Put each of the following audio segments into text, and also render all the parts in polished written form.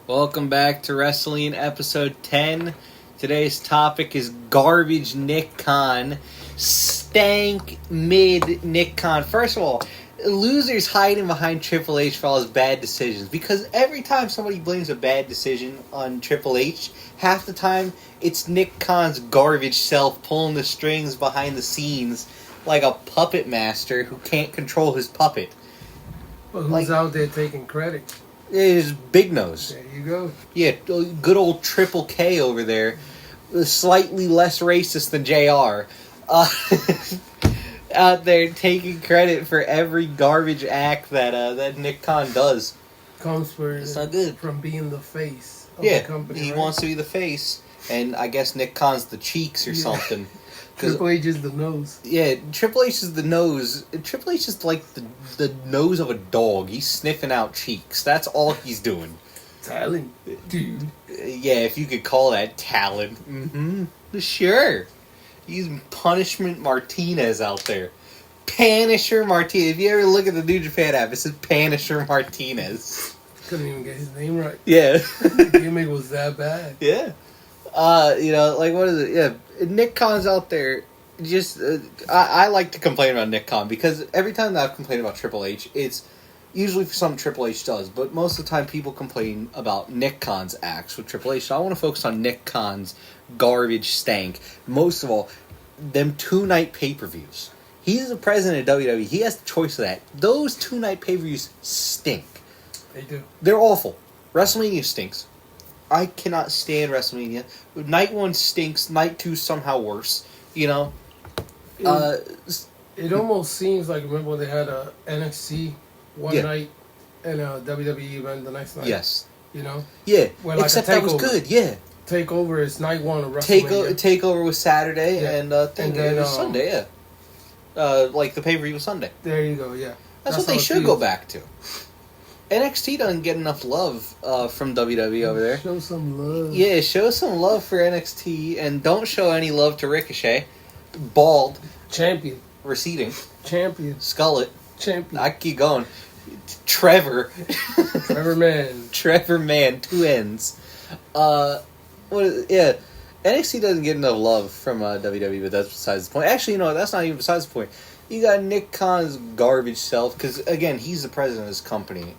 Welcome back to WRESTLEEN episode 10. Today's topic is garbage Nick Khan. Stank mid Nick Khan. First of all, losers hiding behind Triple H for all his bad decisions. Because every time somebody blames a bad decision on Triple H, half the time it's Nick Khan's garbage self pulling the strings behind the scenes like a puppet master who can't control his puppet. But who's out there taking credit? Is Big Nose. There you go. Yeah, good old Triple K over there. Slightly less racist than JR. Out there taking credit for every garbage act that Nick Khan does. Comes It's not good. from being the face of the company. He right? wants to be the face. And I guess Nick Khan's the cheeks or something. Triple H is the nose. Yeah, Triple H is the nose. Triple H is like the nose of a dog. He's sniffing out cheeks. That's all he's doing. Talent, dude. Yeah, if you could call that talent. Mm-hmm. Sure. He's Punishment Martinez out there. Panisher Martinez. If you ever look at the New Japan app, it says Panisher Martinez. Couldn't even get his name right. Yeah. The gimmick was that bad. Yeah. What is it? Yeah. Nick Khan's out there. Just, I like to complain about Nick Khan because every time that I've complained about Triple H, it's usually for something Triple H does, but most of the time people complain about Nick Khan's acts with Triple H. So I want to focus on Nick Khan's garbage stank. Most of all, them 2-night pay-per-views. He's the president of WWE. He has the choice of that. Those 2-night pay-per-views stink. They do. They're awful. WrestleMania stinks. I cannot stand WrestleMania. Night 1 stinks. Night 2 somehow worse. You know? It almost seems like, remember when they had a NXT one night and a WWE event the next night? Yes. You know? Yeah. Where, like, except that was good, yeah. Takeover is night 1 of WrestleMania. Takeover was Saturday, and then it was Sunday, yeah. Like the pay-per-view was Sunday. There you go, yeah. That's what they should go back to. NXT doesn't get enough love from WWE over there. Show some love. Yeah, show some love for NXT, and don't show any love to Ricochet. Bald. Champion. Receding. Champion. Skullet. Champion. I keep going. Trevor. Trevor Man. Trevor Man, 2 ends. NXT doesn't get enough love from WWE, but that's besides the point. Actually, you know, that's not even besides the point. You got Nick Khan's garbage self, because, again, he's the president of this company,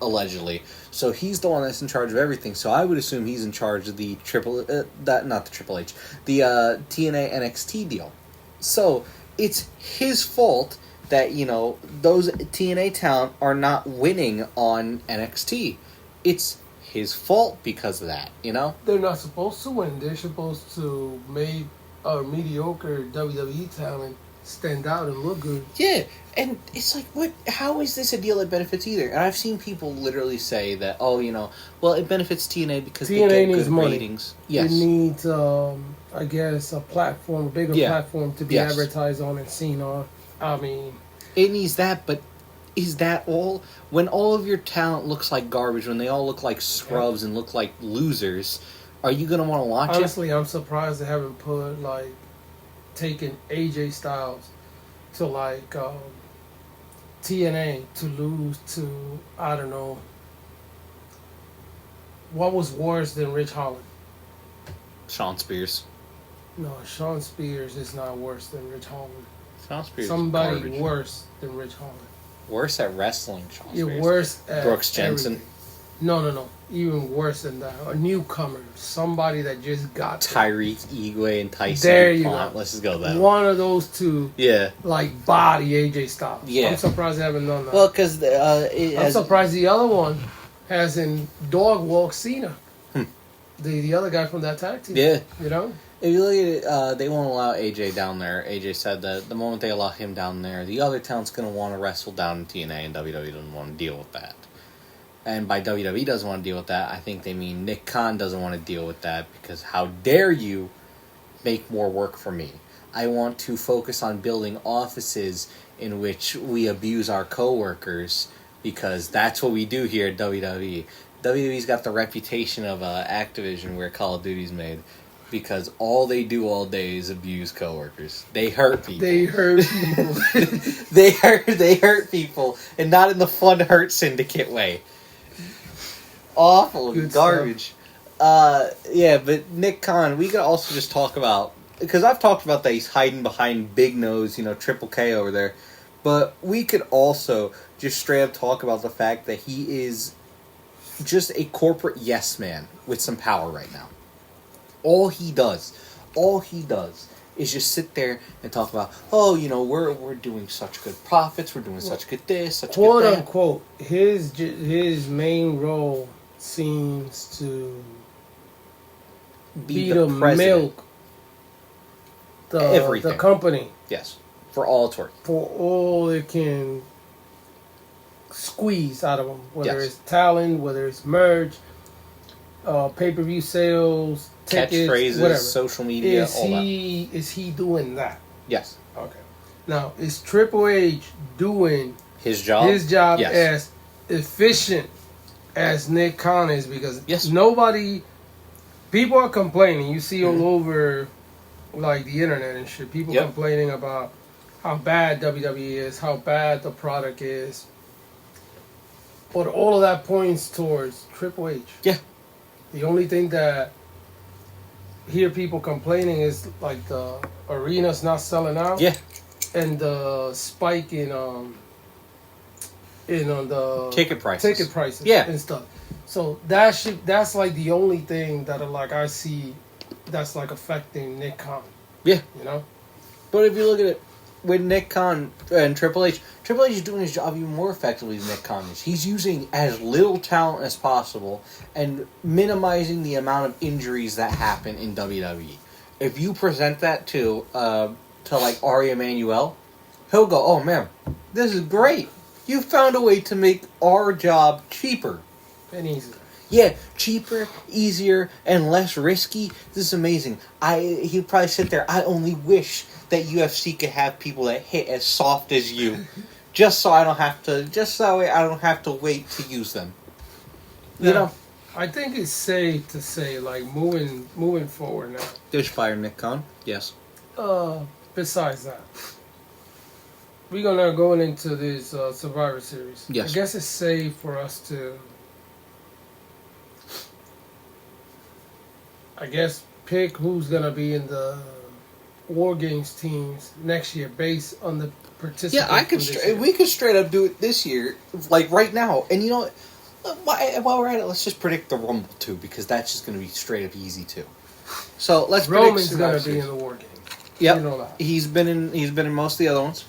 allegedly. So he's the one that's in charge of everything. So I would assume he's in charge of the TNA NXT deal. So it's his fault that, you know, those TNA talent are not winning on NXT. It's his fault because of that, you know? They're not supposed to win. They're supposed to make our mediocre WWE talent stand out and look good. Yeah, and it's like, what? How is this a deal that benefits either? And I've seen people literally say that, oh, you know, well, it benefits TNA because TNA they get needs good money. Ratings. Yes. It needs, I guess, a platform, a bigger platform to be advertised on and seen on. I mean, it needs that, but is that all? When all of your talent looks like garbage, when they all look like scrubs and look like losers, are you going to want to watch it? Honestly, I'm surprised they haven't put, like, taken AJ Styles to, like, TNA to lose to, I don't know, what was worse than Rich Holland? Shawn Spears. No, Shawn Spears is not worse than Rich Holland. Shawn Spears Somebody is garbage. worse than Rich Holland. Worse at wrestling, Shawn Spears. You're worse at Brooks Jensen. everything. No. Even worse than that. A newcomer. Somebody that just got Tyreek, Igwe, and Tyson. There you go. go. Let's just go that one of those two. Yeah. Like, body AJ Styles. Yeah. I'm surprised they haven't done that. Well, because I'm surprised the other one hasn't dog walked Cena. The other guy from that tag team. Yeah. You know? If you look at it, they won't allow AJ down there. AJ said that the moment they allow him down there, the other talent's going to want to wrestle down in TNA, and WWE doesn't want to deal with that. And by WWE doesn't want to deal with that, I think they mean Nick Khan doesn't want to deal with that, because how dare you make more work for me? I want to focus on building offices in which we abuse our coworkers, because that's what we do here at WWE. WWE's got the reputation of Activision, where Call of Duty's made, because all they do all day is abuse coworkers. They hurt people. They hurt people. They hurt people, and not in the fun hurt syndicate way. awful Good garbage. Yeah, but Nick Khan, we could also just talk about, because I've talked about that he's hiding behind Big Nose, Triple K over there, but we could also just straight up talk about the fact that he is just a corporate yes man with some power right now. All he does is just sit there and talk about, we're doing such good profits, we're doing such good this, such quote good that. unquote, his main role seems to be the to president. milk the company. Yes, for all it's worth. For all it can squeeze out of them, whether Yes. it's talent, whether it's merch, pay-per-view sales, tickets, Catchphrases, whatever. social media, all that. Is he doing that? Yes. Okay. Now, is Triple H doing His job? Yes. as efficient as Nick Khan is? Because Yes. people are complaining. You see all over, like, the internet and shit, people complaining about how bad WWE is, how bad the product is. But all of that points towards Triple H. Yeah. The only thing that hear people complaining is like the arena's not selling out. Yeah. And the spike in the Ticket prices. Yeah. And stuff. So that's like the only thing that I see that's like affecting Nick Khan. Yeah. But if you look at it with Nick Khan and Triple H is doing his job even more effectively than Nick Khan is. He's using as little talent as possible and minimizing the amount of injuries that happen in WWE. If you present that to like Ari Emanuel, he'll go, "Oh man, this is great. You found a way to make our job cheaper and easier." Yeah, cheaper, easier, and less risky. This is amazing. He'd probably sit there. I only wish that UFC could have people that hit as soft as you, just so I don't have to wait to use them. I think it's safe to say, like, moving forward now. There's fire, Nick Khan. Yes. Besides that, we're going into this Survivor Series. Yes. I guess it's safe for us to, pick who's gonna be in the War Games teams next year based on the participants. Yeah, we could straight up do it this year, like right now. And while we're at it, let's just predict the Rumble too, because that's just going to be straight up easy too. So let's predict Roman's going to be in the War Games. Yep. You know that. He's been in most of the other ones.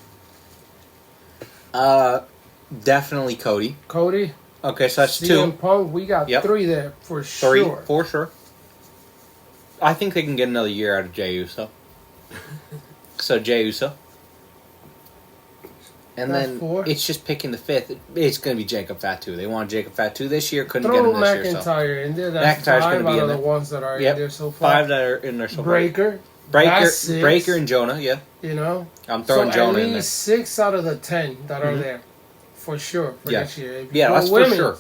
Definitely Cody. Cody. Okay, so that's CM two. Punk, we got 3 there for sure. 3 for sure. I think they can get another year out of Jey Uso. So Jey Uso. And That's then 4. it's just picking the 5th. It's going to be Jacob Fatu. They want Jacob Fatu this year. Couldn't Throw get him this year. McIntyre in there. That's McIntyre's 5 going to be out in of there. the ones that are in there so far. 5 that are in there so far. Breaker, and Jonah. Yeah. I'm throwing Jonah in there. At least 6 out of the 10 that are there, for sure, for next year. If you go that's women, for sure.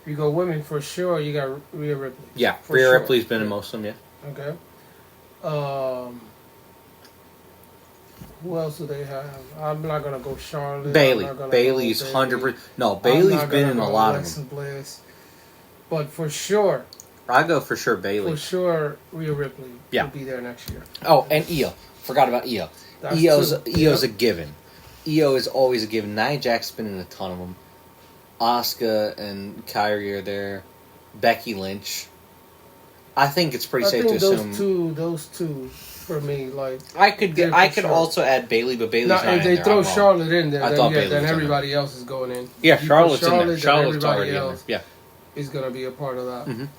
If you go women, for sure, you got Rhea Ripley. Yeah, for Rhea sure. Ripley's been in most of them. Yeah. Okay. Who else do they have? I'm not gonna go Charlotte. Bailey's 100%. No, Bailey's been in a lot of them. Bliss. But for sure, I go for sure Bailey. for sure, Rhea Ripley will be there next year. Oh, and Io. Forgot about Io. Io's a given. Io is always a given. Nia Jax's been in a ton of them. Asuka and Kyrie are there. Becky Lynch. I think it's pretty safe to assume those two for me. Like I could also add Bailey, but Bailey's not in there. If they throw Charlotte in there, then everybody else is going in. Yeah, Charlotte's in there. Charlotte's already in there. Yeah, is going to be a part of that.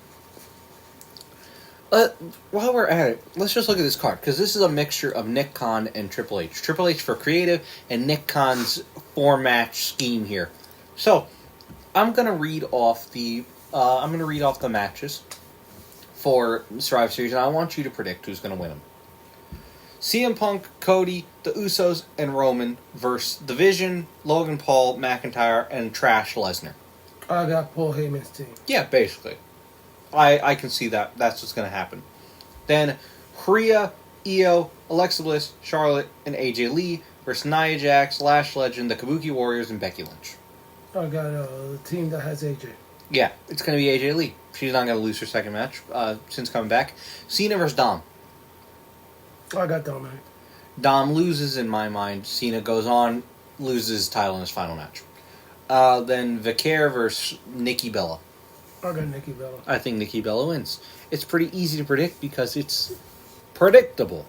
While we're at it, let's just look at this card, because this is a mixture of Nick Khan and Triple H. Triple H for creative, and Nick Khan's 4-match scheme here. So, I'm gonna read off the matches for Survivor Series, and I want you to predict who's gonna win them. CM Punk, Cody, the Usos, and Roman versus Division, Logan Paul, McIntyre, and Trash Lesnar. I got Paul Heyman's team. Yeah, basically. I can see that. That's what's going to happen. Then, Rhea, Io, Alexa Bliss, Charlotte, and AJ Lee versus Nia Jax, Lash Legend, the Kabuki Warriors, and Becky Lynch. I got the team that has AJ. Yeah, it's going to be AJ Lee. She's not going to lose her second match since coming back. Cena versus Dom. I got Dominic. Dom loses in my mind. Cena goes on, loses his title in his final match. Then Vicaire versus Nikki Bella. I got Nikki Bella. I think Nikki Bella wins. It's pretty easy to predict because it's predictable.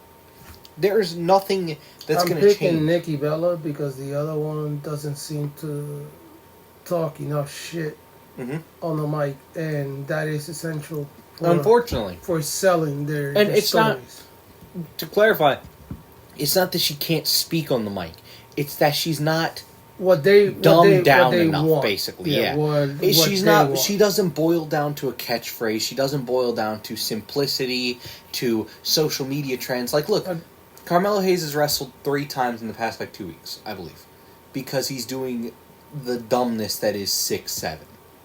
There's nothing that's going to change. I'm picking Nikki Bella because the other one doesn't seem to talk enough shit on the mic, and that is essential. Unfortunately, for selling their it's stories. Not. To clarify, it's not that she can't speak on the mic. It's that she's not dumbed down enough. Want. Basically, she's not. Want. She doesn't boil down to a catchphrase. She doesn't boil down to simplicity, to social media trends. Like, look, Carmelo Hayes has wrestled 3 times in the past 2 weeks, I believe, because he's doing the dumbness that is 6'7".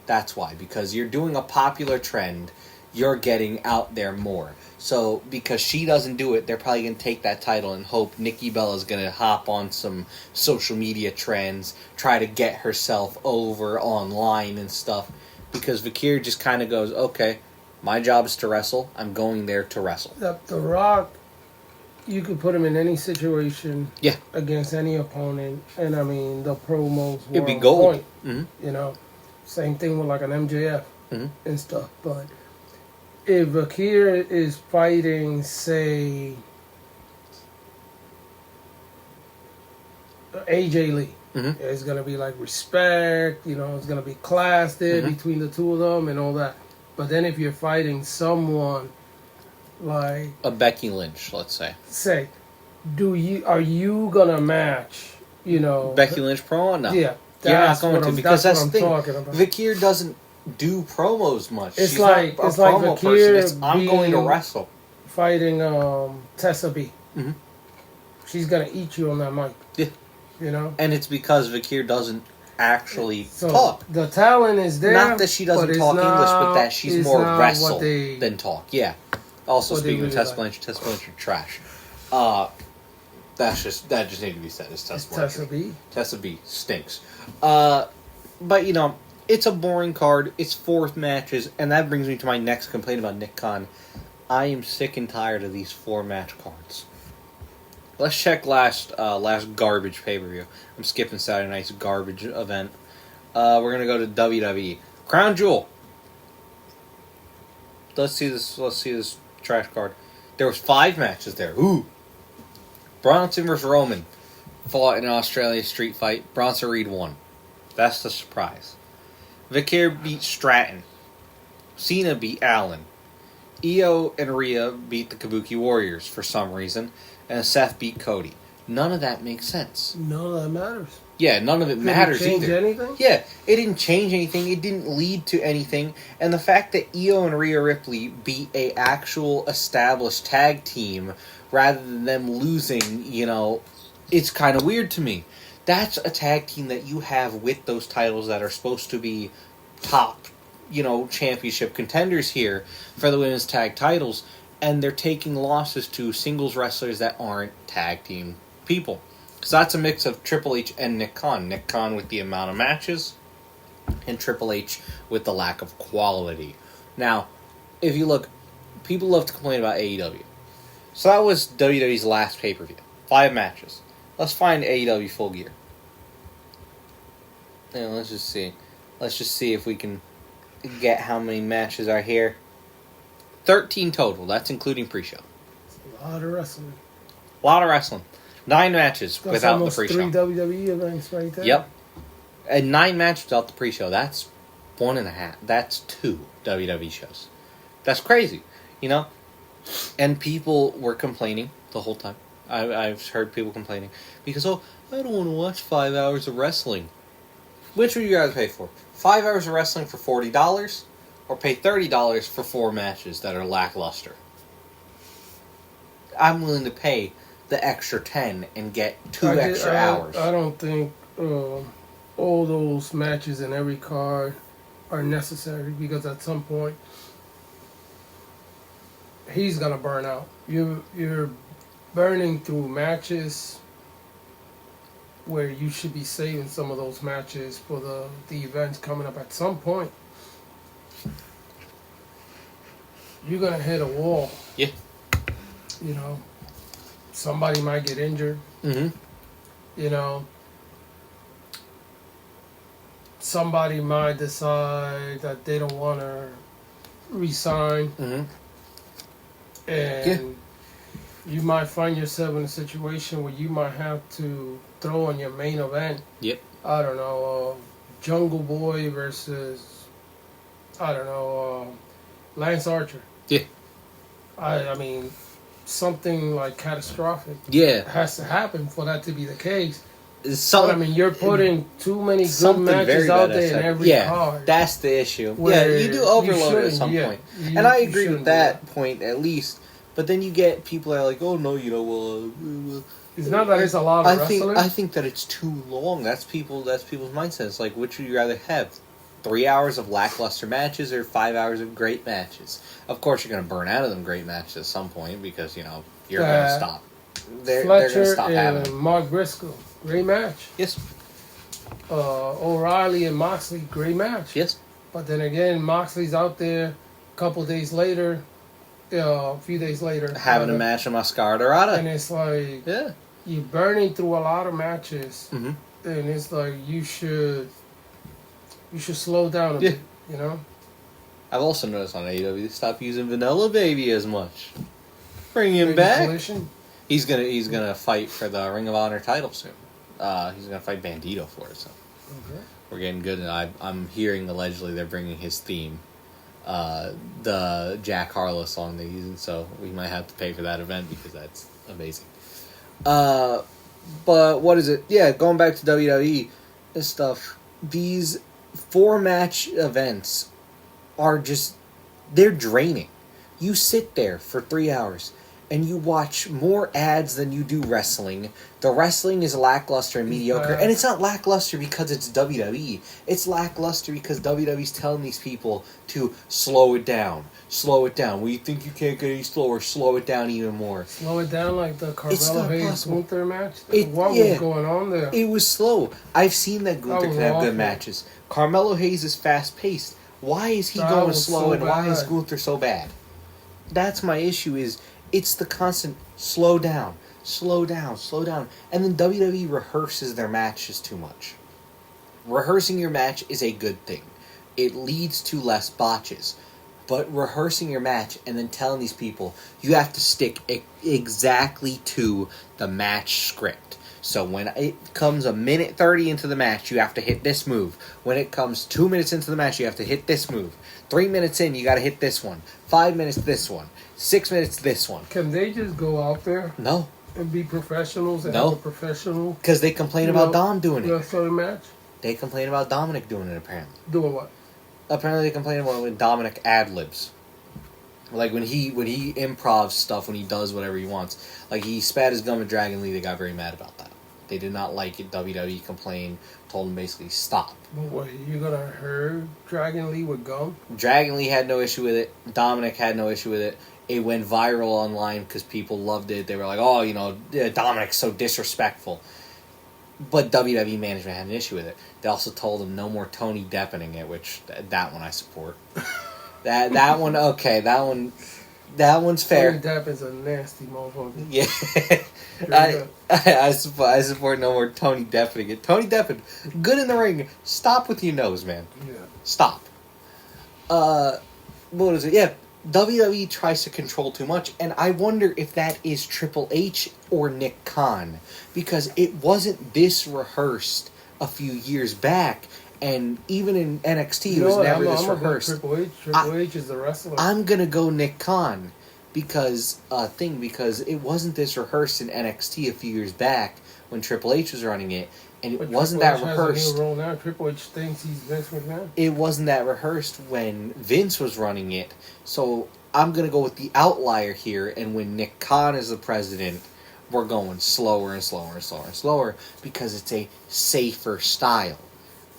That's why, because you're doing a popular trend, you're getting out there more. So, because she doesn't do it, they're probably going to take that title and hope Nikki Bella's going to hop on some social media trends, try to get herself over online and stuff. Because Vicaire just kind of goes, okay, my job is to wrestle. I'm going there to wrestle. The Rock, you could put him in any situation against any opponent. And, I mean, the promos were it'd be gold. Point, you know, same thing with like an MJF and stuff. But if Vicaire is fighting, say, AJ Lee, it's going to be like respect, you know, it's going to be class there between the two of them and all that. But then if you're fighting someone like a Becky Lynch, let's say. Are you going to match, you know, Becky Lynch promo? No. Yeah. You're not going to, because that's the thing. Talking about. Vicaire doesn't do promos much. It's She's like not a it's like promo Vicaire person. I'm going to wrestle. Fighting Tessa B. She's gonna eat you on that mic. Yeah, you know. And it's because Vicaire doesn't actually talk. The talent is there. Not that she doesn't talk English, but that she's more wrestle than talk. Yeah. Also, speaking of Tessa Blanchard, Tessa Blanchard trash. That just needed to be said. It's Tessa Blanchard. Tessa B. Tessa B stinks. But you know, it's a boring card. It's 4 matches, and that brings me to my next complaint about Nick Khan. I am sick and tired of these 4-match cards. Let's check last garbage pay-per-view. I'm skipping Saturday night's garbage event. We're gonna go to WWE. Crown Jewel. Let's see this trash card. There was 5 matches there. Ooh. Bronson versus Roman fought in an Australian street fight. Bronson Reed won. That's the surprise. Vicaire beat Stratton. Cena beat Allen. Io and Rhea beat the Kabuki Warriors for some reason. And Seth beat Cody. None of that makes sense. None of that matters. Yeah, none of it matters either. Did it change anything? Yeah, it didn't change anything. It didn't lead to anything. And the fact that Io and Rhea Ripley beat a actual established tag team rather than them losing, you know, it's kind of weird to me. That's a tag team that you have with those titles that are supposed to be top, you know, championship contenders here for the women's tag titles, and they're taking losses to singles wrestlers that aren't tag team people. So that's a mix of Triple H and Nick Khan. Nick Khan with the amount of matches, and Triple H with the lack of quality. Now, if you look, people love to complain about AEW. So that was WWE's last pay-per-view. 5 matches. Let's find AEW Full Gear. Yeah, let's just see. Let's just see if we can get how many matches are here. 13 total. That's including pre-show. A lot of wrestling. A lot of wrestling. 9 matches without the pre-show. 3 WWE events right there. Yep. And 9 matches without the pre-show. That's 1.5. That's 2 WWE shows. That's crazy. You know? And people were complaining the whole time. I've heard people complaining. Because, I don't want to watch 5 hours of wrestling. Which would you guys pay for? 5 hours of wrestling for $40? Or pay $30 for 4 matches that are lackluster? I'm willing to pay the extra 10 and get 2 extra hours. I don't think all those matches in every card are necessary, because at some point he's gonna burn out. You're burning through matches where you should be saving some of those matches for the events coming up. At some point, you're gonna hit a wall. Yeah. You know, somebody might get injured. Mm-hmm. You know, somebody might decide that they don't want to resign, Mm-hmm. and you might find yourself in a situation where you might have to throw on your main event. Yep. I don't know, Jungle Boy versus, I don't know, Lance Archer. Yeah. I mean, something like catastrophic Yeah. has to happen for that to be the case. But I mean, you're putting too many good something matches very out bad there in every card. That's the issue. Where Yeah, you do overload you at some shouldn't, point. yeah. And I You agree with shouldn't do that point at least. But then you get people that are like, oh no, well, It's not that it's a lot of wrestlers. I think that it's too long. That's people's mindset. It's like, which would you rather have? 3 hours of lackluster matches or 5 hours of great matches? Of course, you're going to burn out of them great matches at some point because, you're going to stop. They're going to stop having them. Mark Briscoe, great match. Yes. O'Reilly and Moxley, great match. Yes. But then again, Moxley's out there a couple days later, a few days later. Having a match in Mascara Dorada. And it's like, yeah, you're burning through a lot of matches. Mm-hmm. And it's like, you should slow down a bit, you know? I've also noticed on AEW, they stop using Vanilla Baby as much. Bring him Maybe back. Collision. He's gonna fight for the Ring of Honor title soon. He's gonna fight Bandito for it. So we're getting good. And I'm hearing allegedly they're bringing his theme, the Jack Harlow song they're using. So we might have to pay for that event because that's amazing. But what is it? Yeah, going back to WWE, this stuff. These 4-match events are they're draining. You sit there for 3 hours and you watch more ads than you do wrestling. The wrestling is lackluster and mediocre. And it's not lackluster because it's WWE. It's lackluster because WWE's telling these people to slow it down. Slow it down. Well, you think you can't get any slower, slow it down even more. Slow it down like the Carmelo Hayes Gunther match? What was going on there? It was slow. I've seen that Gunther can have good matches. Carmelo Hayes is fast-paced. Why is he going slow and why is Gunther so bad? That's my issue is it's the constant slow down, slow down, slow down. And then WWE rehearses their matches too much. Rehearsing your match is a good thing. It leads to less botches. But rehearsing your match and then telling these people, you have to stick exactly to the match script. So when it comes a minute 30 into the match, you have to hit this move. When it comes 2 minutes into the match, you have to hit this move. 3 minutes in, you got to hit this one. 5 minutes, this one. 6 minutes, this one. Can they just go out there? No. And be professionals and have a professional? Because they complain about Dom doing it. Wrestling match? They complain about Dominic doing it, apparently. Doing what? Apparently they complain about when Dominic ad-libs. Like when he improvs stuff, when he does whatever he wants. Like he spat his gum at Dragon Lee, they got very mad about that. They did not like it. WWE complained, told him basically stop. But what, you gonna hurt Dragon Lee with gum? Dragon Lee had no issue with it. Dominic had no issue with it. It went viral online because people loved it. They were like, oh, Dominic's so disrespectful. But WWE management had an issue with it. They also told him no more Tony Deppening it, which that one I support. that one, okay, that one's fair. Tony Deppen's a nasty motherfucker. Yeah. I support no more Tony Deppening it. Tony Deppen, good in the ring. Stop with your nose, man. Yeah. Stop. What is it? Yeah. WWE tries to control too much, and I wonder if that is Triple H or Nick Khan, because it wasn't this rehearsed a few years back, and even in NXT, it was never this rehearsed. Triple H. Triple H is the wrestler. I'm gonna go Nick Khan, because it wasn't this rehearsed in NXT a few years back when Triple H was running it, and it wasn't that rehearsed. Triple H thinks he's Vince McMahon. It wasn't that rehearsed when Vince was running it. So I'm going to go with the outlier here, and when Nick Khan is the president, we're going slower and slower and slower and slower because it's a safer style.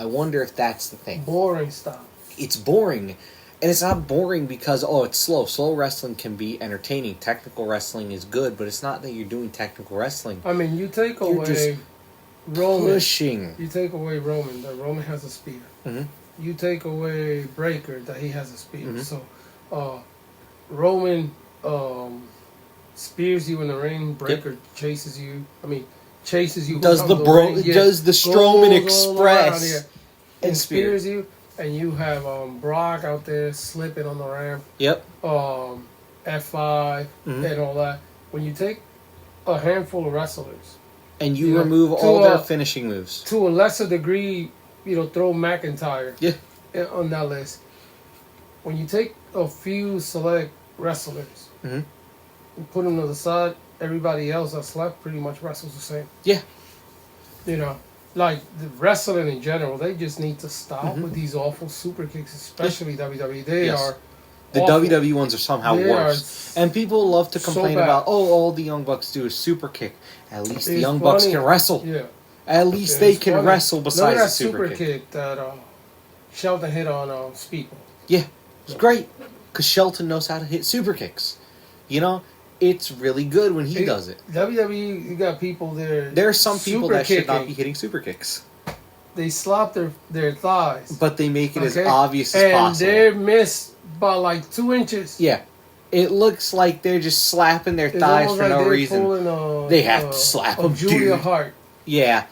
I wonder if that's the thing. Boring style. It's boring, and it's not boring because, it's slow. Slow wrestling can be entertaining. Technical wrestling is good, but it's not that you're doing technical wrestling. I mean, you take away Roman. Pushing. You take away Roman, that Roman has a spear. Mm-hmm. You take away Breaker, that he has a spear. Mm-hmm. So, Roman spears you in the ring. Breaker chases you. Chases you. Does the Strowman Express and spears you, and you have Brock out there slipping on the ramp. Yep. F5 and all that. When you take a handful of wrestlers and you remove all their finishing moves to a lesser degree, throw McIntyre on that list. When you take a few select wrestlers and put them to the side, everybody else that's left pretty much wrestles the same. Yeah. Like the wrestling in general, they just need to stop with these awful super kicks, especially WWE. They are. The awful. WWE ones are somehow worse. And people love to complain about, all the Young Bucks do is super kick. At least the Young Bucks can wrestle. Yeah. At least they can wrestle besides the super kick. That Shelton hit on Speedball. Yeah. It's great. Because Shelton knows how to hit super kicks. It's really good when he does it. WWE, you got people there. There are some people that should not be hitting super kicks. They slop their thighs. But they make it as obvious as possible. And they're missed by like 2 inches. Yeah. It looks like they're just slapping their thighs for no reason. They have to slap them, Julia Hart. Yeah.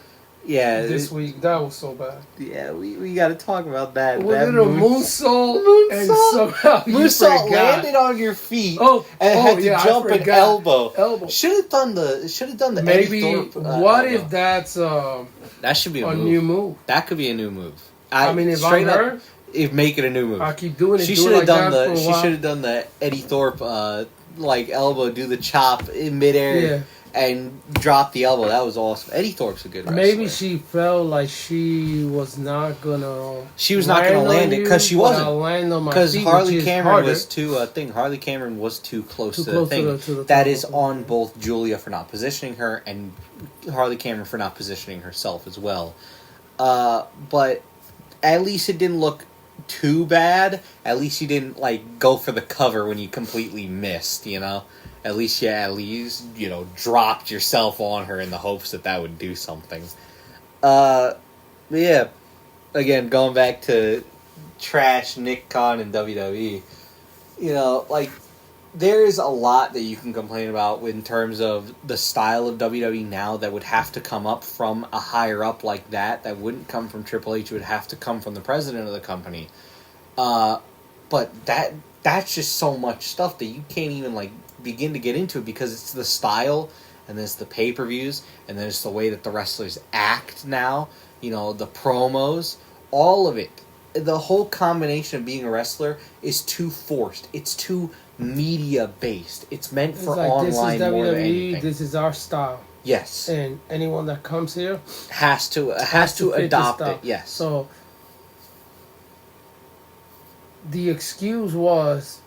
Yeah. This week, that was so bad. Yeah, we got to talk about that. Was it a moonsault? And somehow moonsault landed on your feet. And had to jump an elbow. Should have done the maybe. Eddie Thorpe, what if that's that should be a new move? That could be a new move. If I'm her, make it a new move. I keep doing it. She should have done She should have done the Eddie Thorpe elbow, do the chop in midair, and drop the elbow. That was awesome. Eddie Thorpe's a good wrestler. Maybe she felt like she was not gonna. She was not gonna land it because she wasn't. Because Harley Cameron was too. Harley Cameron was too close to the thing. That is on both Julia for not positioning her and Harley Cameron for not positioning herself as well. But at least it didn't look too bad. At least you didn't go for the cover when you completely missed. At least dropped yourself on her in the hopes that would do something. Yeah. Again, going back to trash Nick Khan and WWE, there is a lot that you can complain about in terms of the style of WWE now that would have to come up from a higher up like that. That wouldn't come from Triple H. It would have to come from the president of the company. But that's just so much stuff that you can't even begin to get into it because it's the style and then it's the pay-per-views and then it's the way that the wrestlers act now, the promos, all of it. The whole combination of being a wrestler is too forced. It's too media-based. It's meant for online more than anything. This is our style. Yes. And anyone that comes here has to adopt it. Yes. So the excuse was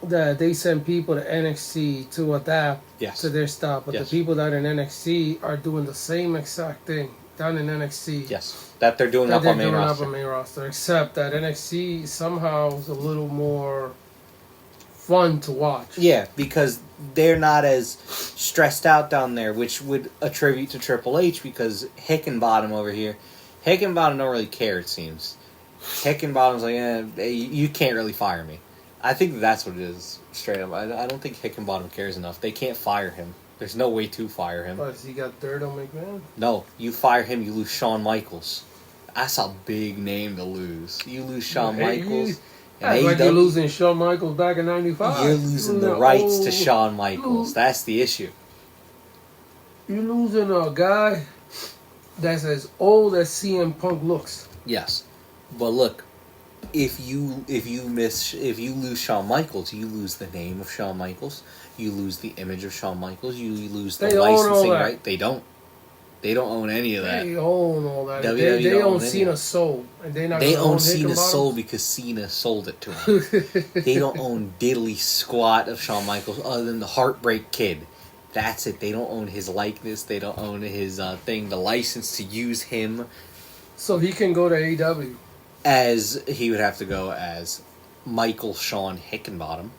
that they send people to NXT to adapt to their style, but the people that are in NXT are doing the same exact thing down in NXT. Yes, that they're doing up on main roster. Except that NXT somehow is a little more fun to watch. Yeah, because they're not as stressed out down there, which would attribute to Triple H because Hickenbottom over here, Hickenbottom don't really care, it seems. Hickenbottom's like, you can't really fire me. I think that's what it is, straight up. I don't think Hickenbottom cares enough. They can't fire him. There's no way to fire him. Has he got dirt on McMahon? No, you fire him, you lose Shawn Michaels. That's a big name to lose. You lose Shawn Michaels. That's like you're losing Shawn Michaels back in '95. You're losing the rights to Shawn Michaels. That's the issue. You're losing a guy that's as old as CM Punk looks. Yes, but look, if you lose Shawn Michaels, you lose the name of Shawn Michaels. You lose the image of Shawn Michaels. You lose the licensing right. They don't. They don't own any of that. They own all that. They own Cena's soul. And they own Cena's soul because Cena sold it to them. They don't own diddly squat of Shawn Michaels other than the Heartbreak Kid. That's it. They don't own his likeness. They don't own his thing. The license to use him. So he can go to AEW. As he would have to go as Michael Shawn Hickenbottom.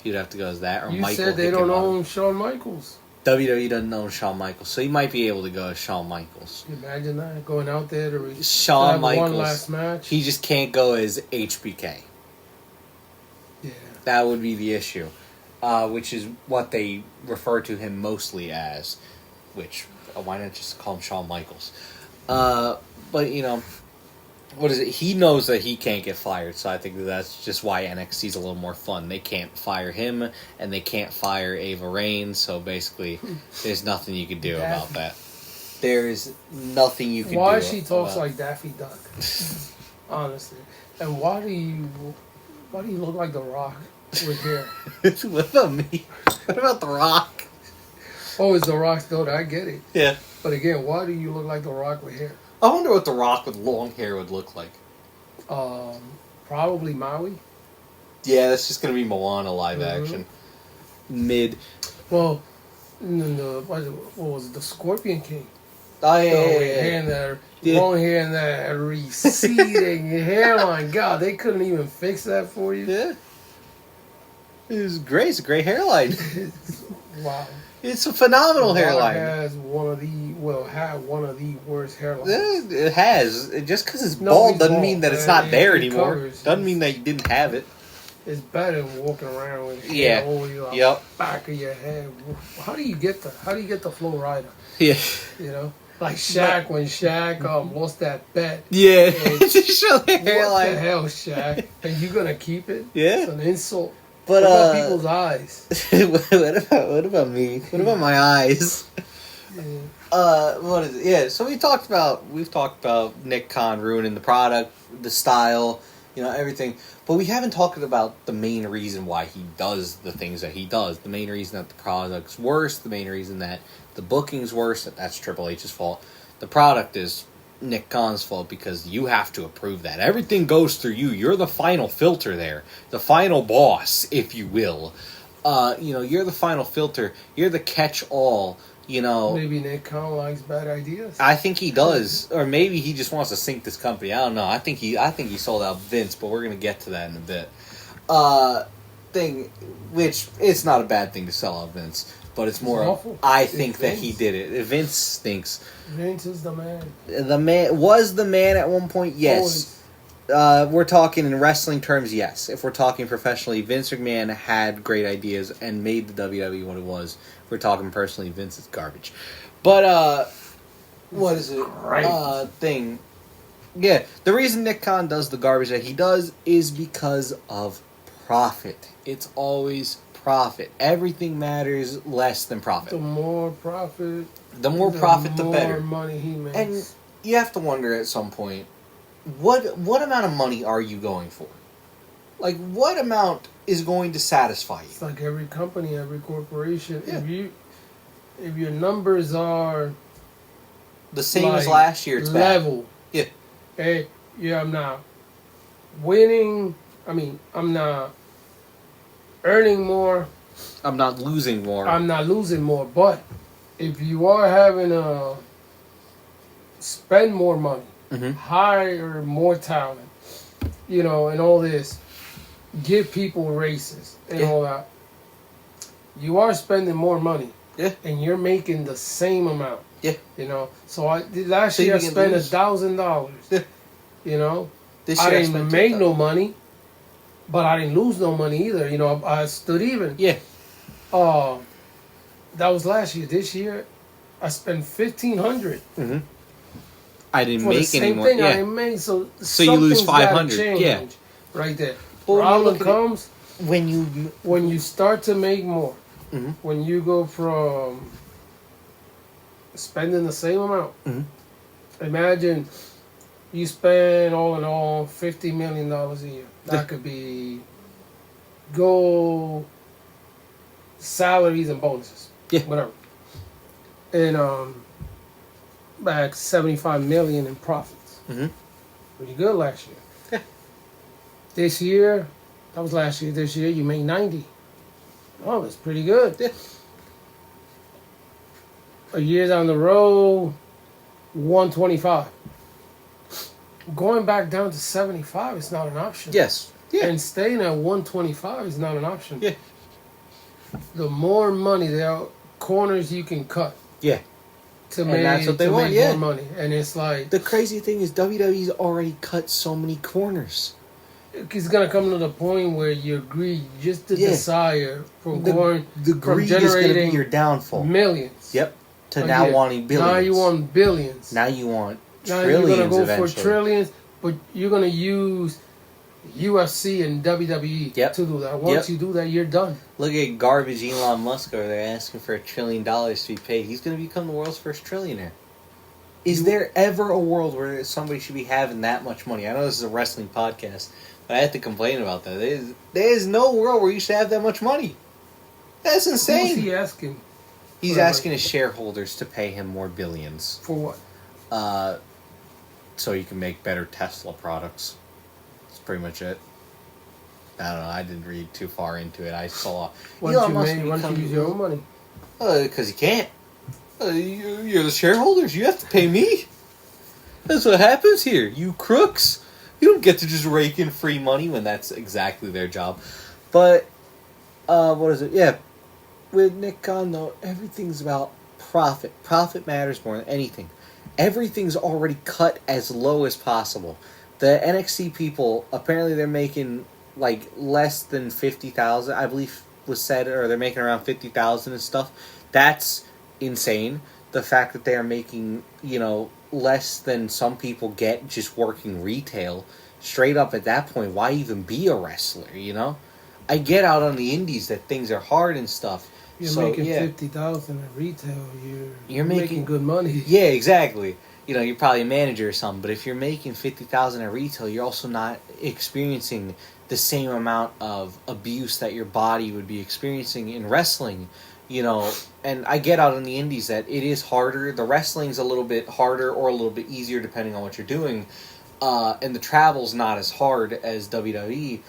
He would have to go as that. Or you Michael said they don't own Shawn Michaels. WWE doesn't own Shawn Michaels, so he might be able to go as Shawn Michaels. Can you imagine that? Going out there to Shawn Michaels, one last match? He just can't go as HBK. Yeah. That would be the issue. Which is what they refer to him mostly as. Which, why not just call him Shawn Michaels? But, you know, what is it? He knows that he can't get fired, so I think that's just why NXT's a little more fun. They can't fire him, and they can't fire Ava Raine, so basically, there's nothing you can do about that. There's nothing you can do. Why she talks like Daffy Duck? Honestly. And why do you look like The Rock with hair? What about me? What about The Rock? Oh, it's The Rock's daughter. I get it. Yeah. But again, why do you look like The Rock with hair? I wonder what The Rock with long hair would look like. Probably Maui. Yeah, that's just going to be Moana live action. Mid. Well, what was it? The Scorpion King. Oh, yeah. Long hair and that receding hairline. God, they couldn't even fix that for you. Yeah. It was great. It's a great hairline. Wow. It's a phenomenal hairline. Had one of the worst hairlines. Yeah, it has. Just because it's bald doesn't mean that it's not there anymore. Doesn't mean that you didn't have it. It's better than walking around with hair over your back of your head. How do you get the Flow Rider? Yeah. You know? Like Shaq, when Shaq lost that bet. Yeah. Just show the hairline. What the hell, Shaq? And you gonna keep it? Yeah. It's an insult. But, what about people's eyes? what about me? What about my eyes? Yeah. What is it? Yeah, so we've talked about Nick Khan ruining the product, the style, everything. But we haven't talked about the main reason why he does the things that he does. The main reason that the product's worse, the main reason that the booking's worse, that's Triple H's fault. The product is Nick Khan's fault because you have to approve that. Everything goes through you. You're the final filter there. The final boss, if you will. You're the final filter. You're the catch-all, Maybe Nick Khan likes bad ideas. I think he does. Or maybe he just wants to sink this company. I don't know. I think he sold out Vince, but we're going to get to that in a bit. Which, it's not a bad thing to sell out Vince. But it's more, I think that he did it. Vince stinks. Vince is the man. The man was the man at one point, yes. We're talking in wrestling terms, yes. If we're talking professionally, Vince McMahon had great ideas and made the WWE what it was. If we're talking personally, Vince is garbage. But, what is it? Yeah, the reason Nick Khan does the garbage that he does is because of profit. It's always profit. Everything matters less than profit. The more profit, the better. The more money he makes. And you have to wonder at some point, what amount of money are you going for? Like, what amount is going to satisfy you? It's like every company, every corporation. Yeah. If your numbers are the same as last year, it's level. Bad. Yeah. Hey, I'm not winning. I'm not earning more. I'm not losing more. But if you are having to spend more money, hire more talent, and all this, give people races and all that, you are spending more money. Yeah. And you're making the same amount. Yeah. So last year I spent $1,000. Yeah. This I year didn't make no money. But I didn't lose no money either. I stood even. Yeah. That was last year. This year, I spent $1,500. Mm-hmm. I didn't make any more. Same thing I didn't make. So you lose $500. Yeah. Right there. Well, problem comes when you start to make more. Mm-hmm. When you go from spending the same amount. Mm-hmm. Imagine you spend all in all $50 million a year. That could be salaries and bonuses. Yeah. Whatever. And back $75 million in profits. Mm-hmm. Pretty good last year. Yeah. This year, that was last year. This year you made 90. Oh, that's pretty good. Yeah. A year down the road, 125. Going back down to 75 is not an option. Yes. Yeah. And staying at 125 is not an option. Yeah. The more money, there are corners you can cut. Yeah. To make more money. And it's like... The crazy thing is WWE's already cut so many corners. it's gonna come to the point where your greed, just the desire from the greed is gonna be your downfall. Millions. Yep. To now wanting billions. Now you want billions. Now you want now trillions. You're gonna go eventually. for trillions, but you're gonna use UFC and WWE to do that. Once you do that, you're done. Look at garbage Elon Musk over there asking for $1 trillion to be paid. He's going to become the world's first trillionaire. Is there ever a world where somebody should be having that much money? I know this is a wrestling podcast, but I have to complain about that. There's no world where you should have that much money. That's insane. Who's he asking? He's asking his shareholders to pay him more billions. For what? So he can make better Tesla products. That's pretty much it. I don't know. I didn't read too far into it. I saw. Why don't you use your own money? Because you can't. You're the shareholders. You have to pay me. That's what happens here. You crooks. You don't get to just rake in free money when that's exactly their job. But, what is it? Yeah. With Nick Khan, though, everything's about profit. Profit matters more than anything. Everything's already cut as low as possible. The NXT people, apparently they're making, like, less than $50,000, I believe was said, or they're making around $50,000 and stuff. That's insane. The fact that they are making, less than some people get just working retail. Straight up at that point, why even be a wrestler, I get out on the indies that things are hard and stuff. You're making $50,000 at retail. You're making good money. Yeah, exactly. You're probably a manager or something, but if you're making $50,000 at retail, you're also not experiencing the same amount of abuse that your body would be experiencing in wrestling. And I get out on the indies that it is harder. The wrestling's a little bit harder or a little bit easier depending on what you're doing. And the travel's not as hard as WWE,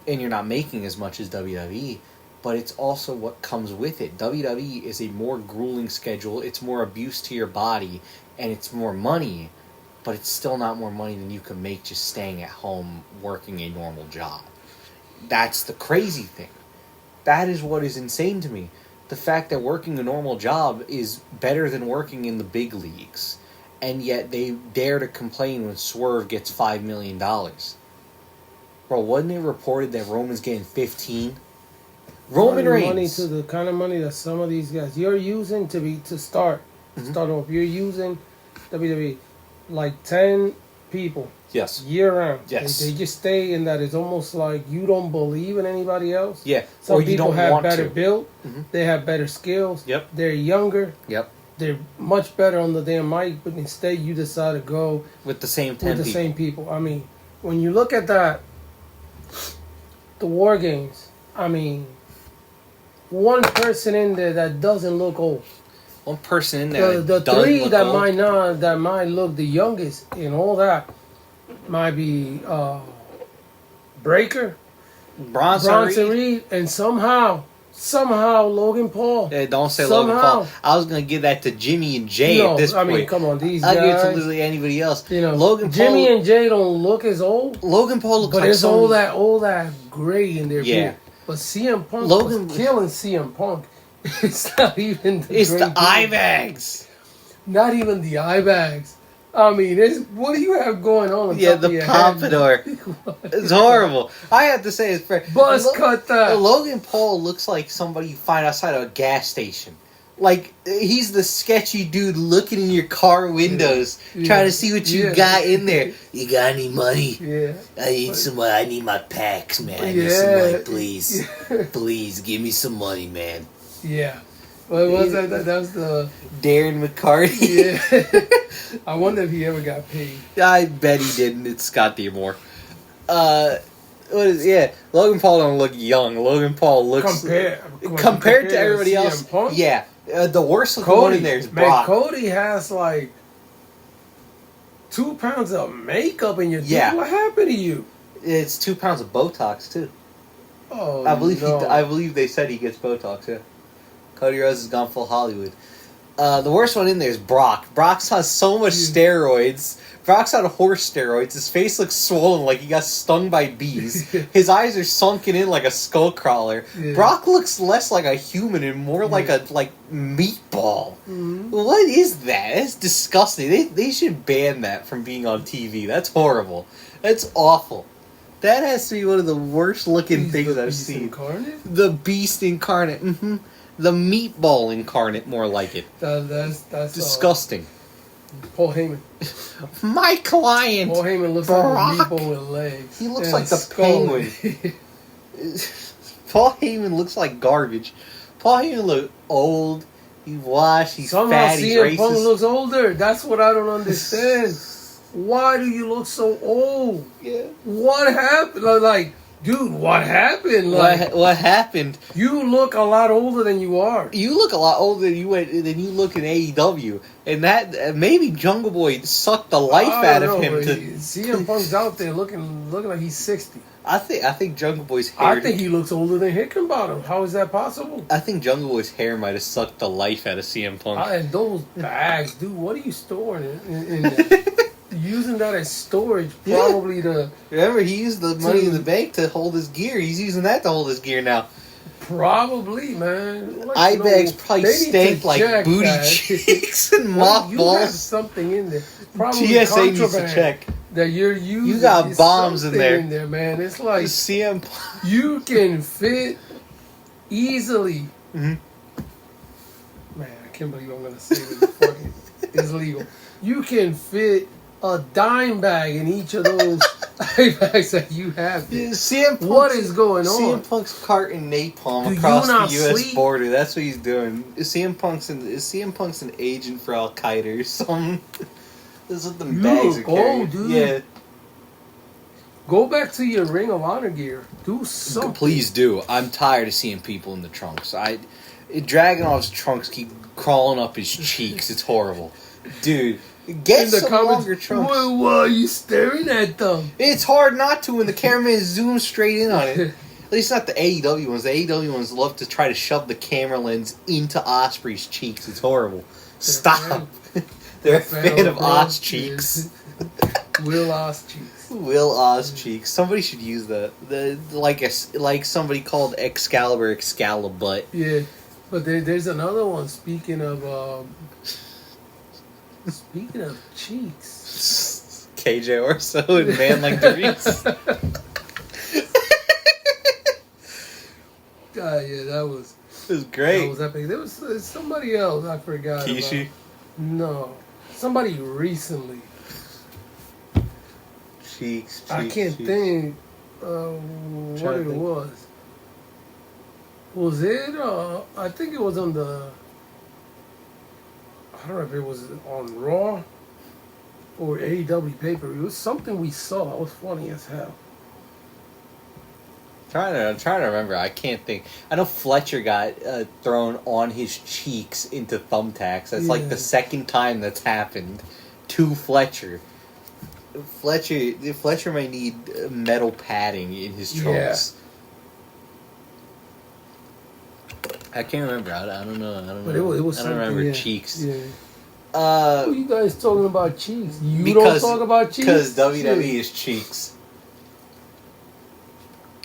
and you're not making as much as WWE. But it's also what comes with it. WWE is a more grueling schedule. It's more abuse to your body, and it's more money. But it's still not more money than you can make just staying at home working a normal job. That's the crazy thing. That is what is insane to me. The fact that working a normal job is better than working in the big leagues. And yet they dare to complain when Swerve gets $5 million. Bro, wasn't it reported that Roman's getting 15? Roman Reigns. Money to the kind of money that some of these guys you're using to start off. You're using WWE like 10 people. Yes. Year round. Yes. They just stay in that. It's almost like you don't believe in anybody else. Yeah. Some or you people don't have want better to. build. They have better skills. Yep. They're younger. Yep. They're much better on the damn mic, but instead you decide to go with the same 10 with the same people. I mean, when you look at that, the War Games. I mean, one person in there that doesn't look old. One person in there. The three that might look the youngest in all that might be Breaker, Bronson Reed, and somehow Logan Paul. Yeah, don't say Logan Paul. I was gonna give that to Jimmy and Jay at this point. I mean, come on, these I'll guys. give it to literally anybody else. Logan Jimmy and Jay don't look as old. Logan Paul looks but like it's all that gray in their beard. Yeah. But CM Punk was killing CM Punk. It's not even the eye bags. Not even the eye bags. I mean, what do you have going on? The pompadour. It's horrible. I have to say, cut that. Logan Paul looks like somebody you find outside of a gas station. Like, he's the sketchy dude looking in your car windows, trying to see what you got in there. You got any money? Yeah. I need some money. I need my packs, man. I need some money, please. Please, give me some money, man. Yeah. What was that? That was the... Darren McCarty. Yeah. I wonder if he ever got paid. I bet he didn't. It's Scott D'Amore. Logan Paul don't look young. Logan Paul looks... Compared to everybody else, Punk? yeah. The worst looking one in there is Brock. Man, Cody has like 2 pounds of makeup in your teeth. What happened to you? It's 2 pounds of Botox, too. Oh, I believe they said he gets Botox, yeah. Cody Rhodes has gone full Hollywood. The worst one in there is Brock. Brock's on so much steroids. Brock's on horse steroids. His face looks swollen like he got stung by bees. His eyes are sunken in like a skull crawler. Yeah. Brock looks less like a human and more like a meatball. Mm-hmm. What is that? That's disgusting. They should ban that from being on TV. That's horrible. That's awful. That has to be one of the worst looking He's things the I've Beast seen. Incarnate? The Beast Incarnate. Mm-hmm. The Meatball Incarnate, more like it. That's disgusting. Paul Heyman. My client. Paul Heyman looks Brock. like a meatball with legs. He looks and like the skull. Penguin. Paul Heyman looks like garbage. Paul Heyman looks old. He's washed. He's Somehow fat. He's CM Punk racist. looks older. That's what I don't understand. Why do you look so old? Yeah. What happened? Like, dude, what happened? Like, What happened? you look a lot older than you are. You look a lot older than you look in AEW, and that maybe Jungle Boy sucked the life out of him. CM Punk's out there looking like he's 60. I think Jungle Boy's hair. I think he looks older than Hickenbottom. How is that possible? I think Jungle Boy's hair might have sucked the life out of CM Punk. And those bags, dude, what are you storing in there? Using that as storage, probably to... Remember, he used the money in the bank to hold his gear. He's using that to hold his gear now. Probably, man. Eye bags probably stank like booty cheeks and mothballs. You have something in there. Probably TSA needs to check. That you're using. You got bombs in there. Man. It's like CM you can fit easily. Mm-hmm. Man, I can't believe I'm gonna say this. Fucking it's legal. You can fit a dime bag in each of those eye bags that you have. CM What is going on? CM Punk's carting napalm Do across you not the U.S. sleep? border. That's what he's doing. CM Punk's an agent for Al Qaeda or something. This is what the You bags are look carrying. old, dude. Yeah. Go back to your Ring of Honor gear. Do something. Please do. I'm tired of seeing people in the trunks. Dragunov's trunks keep crawling up his cheeks. It's horrible. Dude, get In the some comments, longer trunks. Why are you staring at them? It's hard not to when the cameraman zooms straight in on it. At least not the AEW ones. The AEW ones love to try to shove the camera lens into Osprey's cheeks. It's horrible. Stop. They're a fan of Oz cheeks. Will Oz cheeks. Will Oz cheeks. Somebody should use that. Like somebody called Excalibur Excalibut. Yeah, but there's another one. Speaking of cheeks. KJ Orso and Man Like Doritos. Yeah, that was. It was great. That was epic. There was somebody else I forgot. Kishi? About. No, somebody recently. Cheeks. I can't think what it was. Was it? I think it was on the. I don't know if it was on Raw or AEW paper. It was something we saw. It was funny as hell. I'm trying to remember. I can't think. I know Fletcher got thrown on his cheeks into thumbtacks. That's like the second time that's happened to Fletcher. Fletcher might need metal padding in his trunks. I can't remember. I don't know. But it was I don't remember yeah. cheeks. Yeah. Who are you guys talking about cheeks? You don't talk about cheeks? Because WWE is cheeks.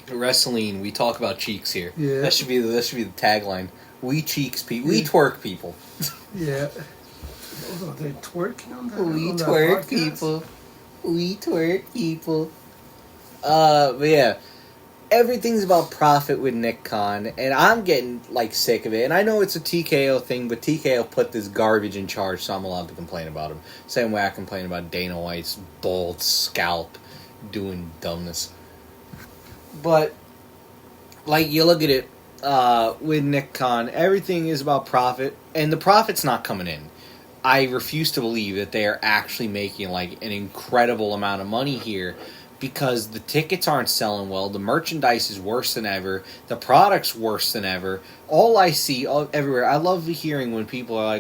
WRESTLEEN, we talk about cheeks here. Yeah. That should be the tagline. We cheeks people. We twerk people. Yeah. Oh, they're twerking on that. We on twerk that people. We twerk people. But yeah. Everything's about profit with Nick Khan, and I'm getting sick of it. And I know it's a TKO thing, but TKO put this garbage in charge, so I'm allowed to complain about him. Same way I complain about Dana White's bald scalp doing dumbness. But you look at it with Nick Khan, everything is about profit, and the profit's not coming in. I refuse to believe that they are actually making an incredible amount of money here. Because the tickets aren't selling well, the merchandise is worse than ever, the product's worse than ever. All I see everywhere, I love hearing when people are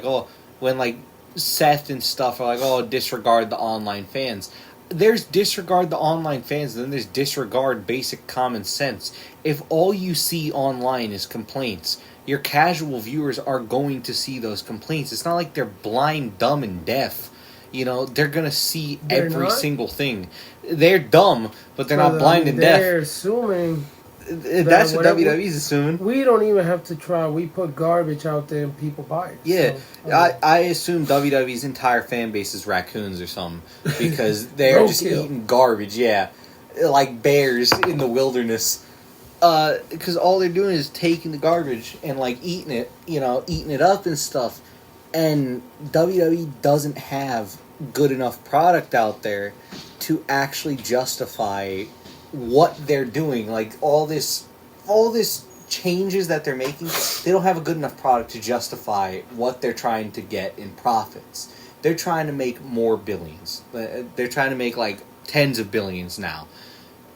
when Seth and stuff are disregard the online fans. There's disregard the online fans, and then there's disregard basic common sense. If all you see online is complaints, your casual viewers are going to see those complaints. It's not like they're blind, dumb, and deaf. They're going to see every single thing. They're dumb, but they're not blind and deaf. They're assuming... That's what WWE's assuming. We don't even have to try. We put garbage out there and people buy it. Yeah. So, I assume WWE's entire fan base is raccoons or something. Because they're just eating garbage, yeah. like bears in the wilderness. Because all they're doing is taking the garbage and like eating it up and stuff. And WWE doesn't have good enough product out there to actually justify what they're doing. Like all this changes that they're making, they don't have a good enough product to justify what they're trying to get in profits. They're trying to make more billions. They're trying to make like tens of billions now.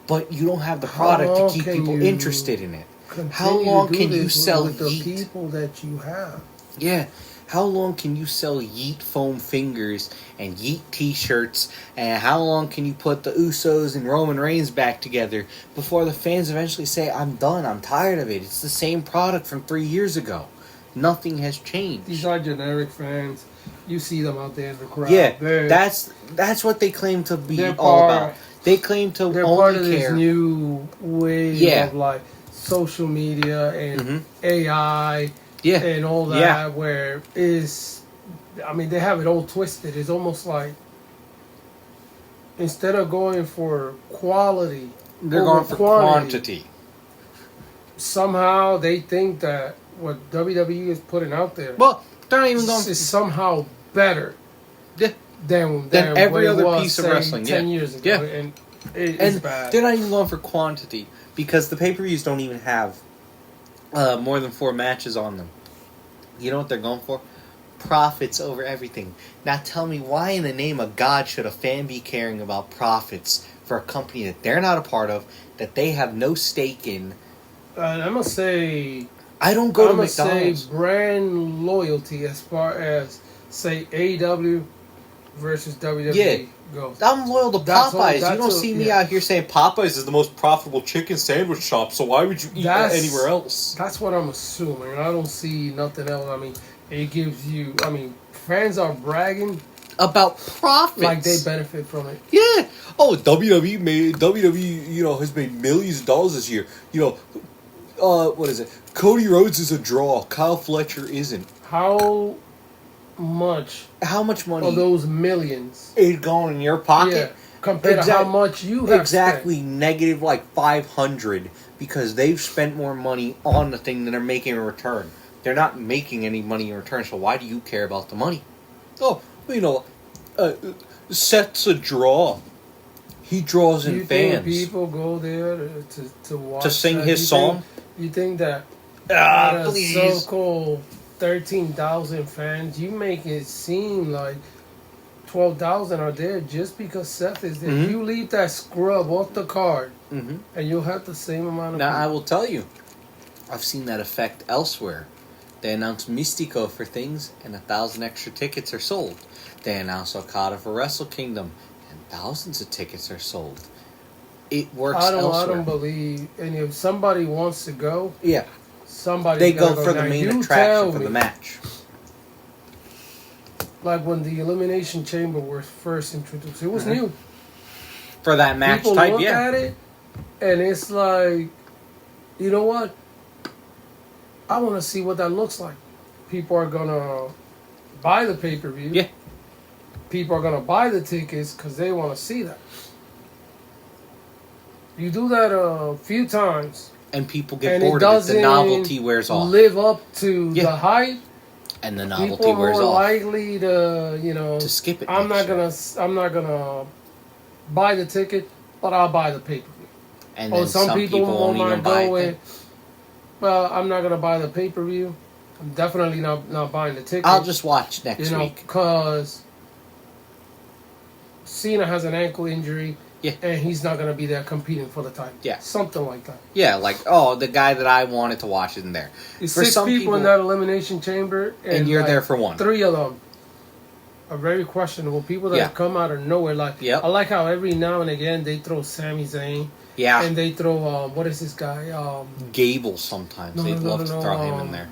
But you don't have the product to keep people interested in it. How long can you sell with the Yeet? people that you have? Yeah. How long can you sell Yeet foam fingers and Yeet t-shirts? And how long can you put the Usos and Roman Reigns back together before the fans eventually say, I'm done, I'm tired of it. It's the same product from 3 years ago. Nothing has changed. These are generic fans. You see them out there in the crowd. Yeah, that's what they claim to be all about. They claim to they're only part of care. This new wave of like social media and AI and all that, where they have it all twisted. It's almost like instead of going for quality, they're going for quantity. Somehow they think that what WWE is putting out there, well, they're not even going is somehow better. Than every other piece of wrestling 10 years ago. Yeah. And it's bad. They're not even going for quantity because the pay-per-views don't even have more than 4 matches on them. You know what they're going for? Profits over everything. Now tell me, why in the name of God should a fan be caring about profits for a company that they're not a part of, that they have no stake in? I must say, I don't go to McDonald's. Say brand loyalty as far as, say, AEW versus WWE goes. I'm loyal to Popeyes. You don't see me out here saying Popeyes is the most profitable chicken sandwich shop, so why would you eat that anywhere else? That's what I'm assuming. I don't see nothing else. I mean, it gives you... I mean, fans are bragging... about profits. Like they benefit from it. Yeah. Oh, WWE, has made millions of dollars this year. What is it? Cody Rhodes is a draw. Kyle Fletcher isn't. How much money of those millions is going in your pocket compared to how much you have spent? Negative like 500 because they've spent more money on the thing than they're making in return. They're not making any money in return, so why do you care about the money? Seth's a draw. He draws in fans. Think people go there to watch to sing his song? You think that please. So-called 13,000 fans, you make it seem like 12,000 are there just because Seth is there. You leave that scrub off the card, and you'll have the same amount of people. I will tell you, I've seen that effect elsewhere. They announce Mystico for things, and 1,000 extra tickets are sold. They announce Okada for Wrestle Kingdom, and thousands of tickets are sold. It works elsewhere. I don't believe, and if somebody wants to go, they go for the main attraction for the match. Like when the Elimination Chamber was first introduced, it was new for that match People type. Look at it, and it's like, you know what? I want to see what that looks like. People are gonna buy the pay-per-view. Yeah. People are gonna buy the tickets because they want to see that. You do that a few times. And people get bored of it. The novelty wears off. Live up to the hype. And the novelty wears off. People are more likely to skip it. I'm not gonna buy the ticket, but I'll buy the pay per view. And then some people won't even buy it. Well, I'm not gonna buy the pay per view. I'm definitely not buying the ticket. I'll just watch next week because Cena has an ankle injury. Yeah. And he's not going to be there competing for the title. Yeah. Something like that. Yeah, like, the guy that I wanted to watch isn't there. There's 6 people in that Elimination Chamber. And you're there for one. 3 of them are very questionable. People that have come out of nowhere. Like, I like how every now and again they throw Sami Zayn. Yeah. And they throw, what is this guy? Gable sometimes. They'd love to throw him in there.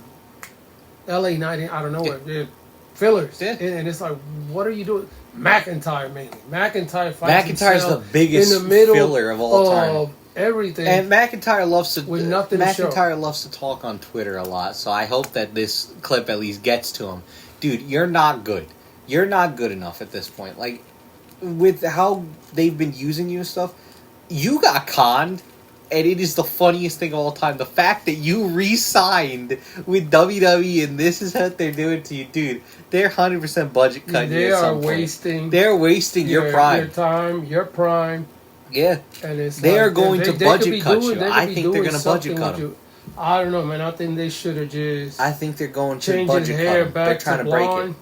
LA Knight, I don't know. Yeah. Fillers. Yeah. And it's like, what are you doing? McIntyre, maybe. McIntyre's the biggest in the middle filler of all time. Everything. And McIntyre loves to with nothing to show. loves to talk on Twitter a lot, so I hope that this clip at least gets to him. Dude, you're not good. You're not good enough at this point. Like, with how they've been using you and stuff, you got conned, and it is the funniest thing of all time. The fact that you re-signed with WWE and this is what they're doing to you, dude. They're 100% budget cutting you at some point. They're wasting your prime. Your time, your prime. Yeah. And it's they are going to budget cut you. I think they're going to budget cut him. I don't know, man. I think they should have just... I think they're going to change budget his hair cut him. Back They're trying to break it.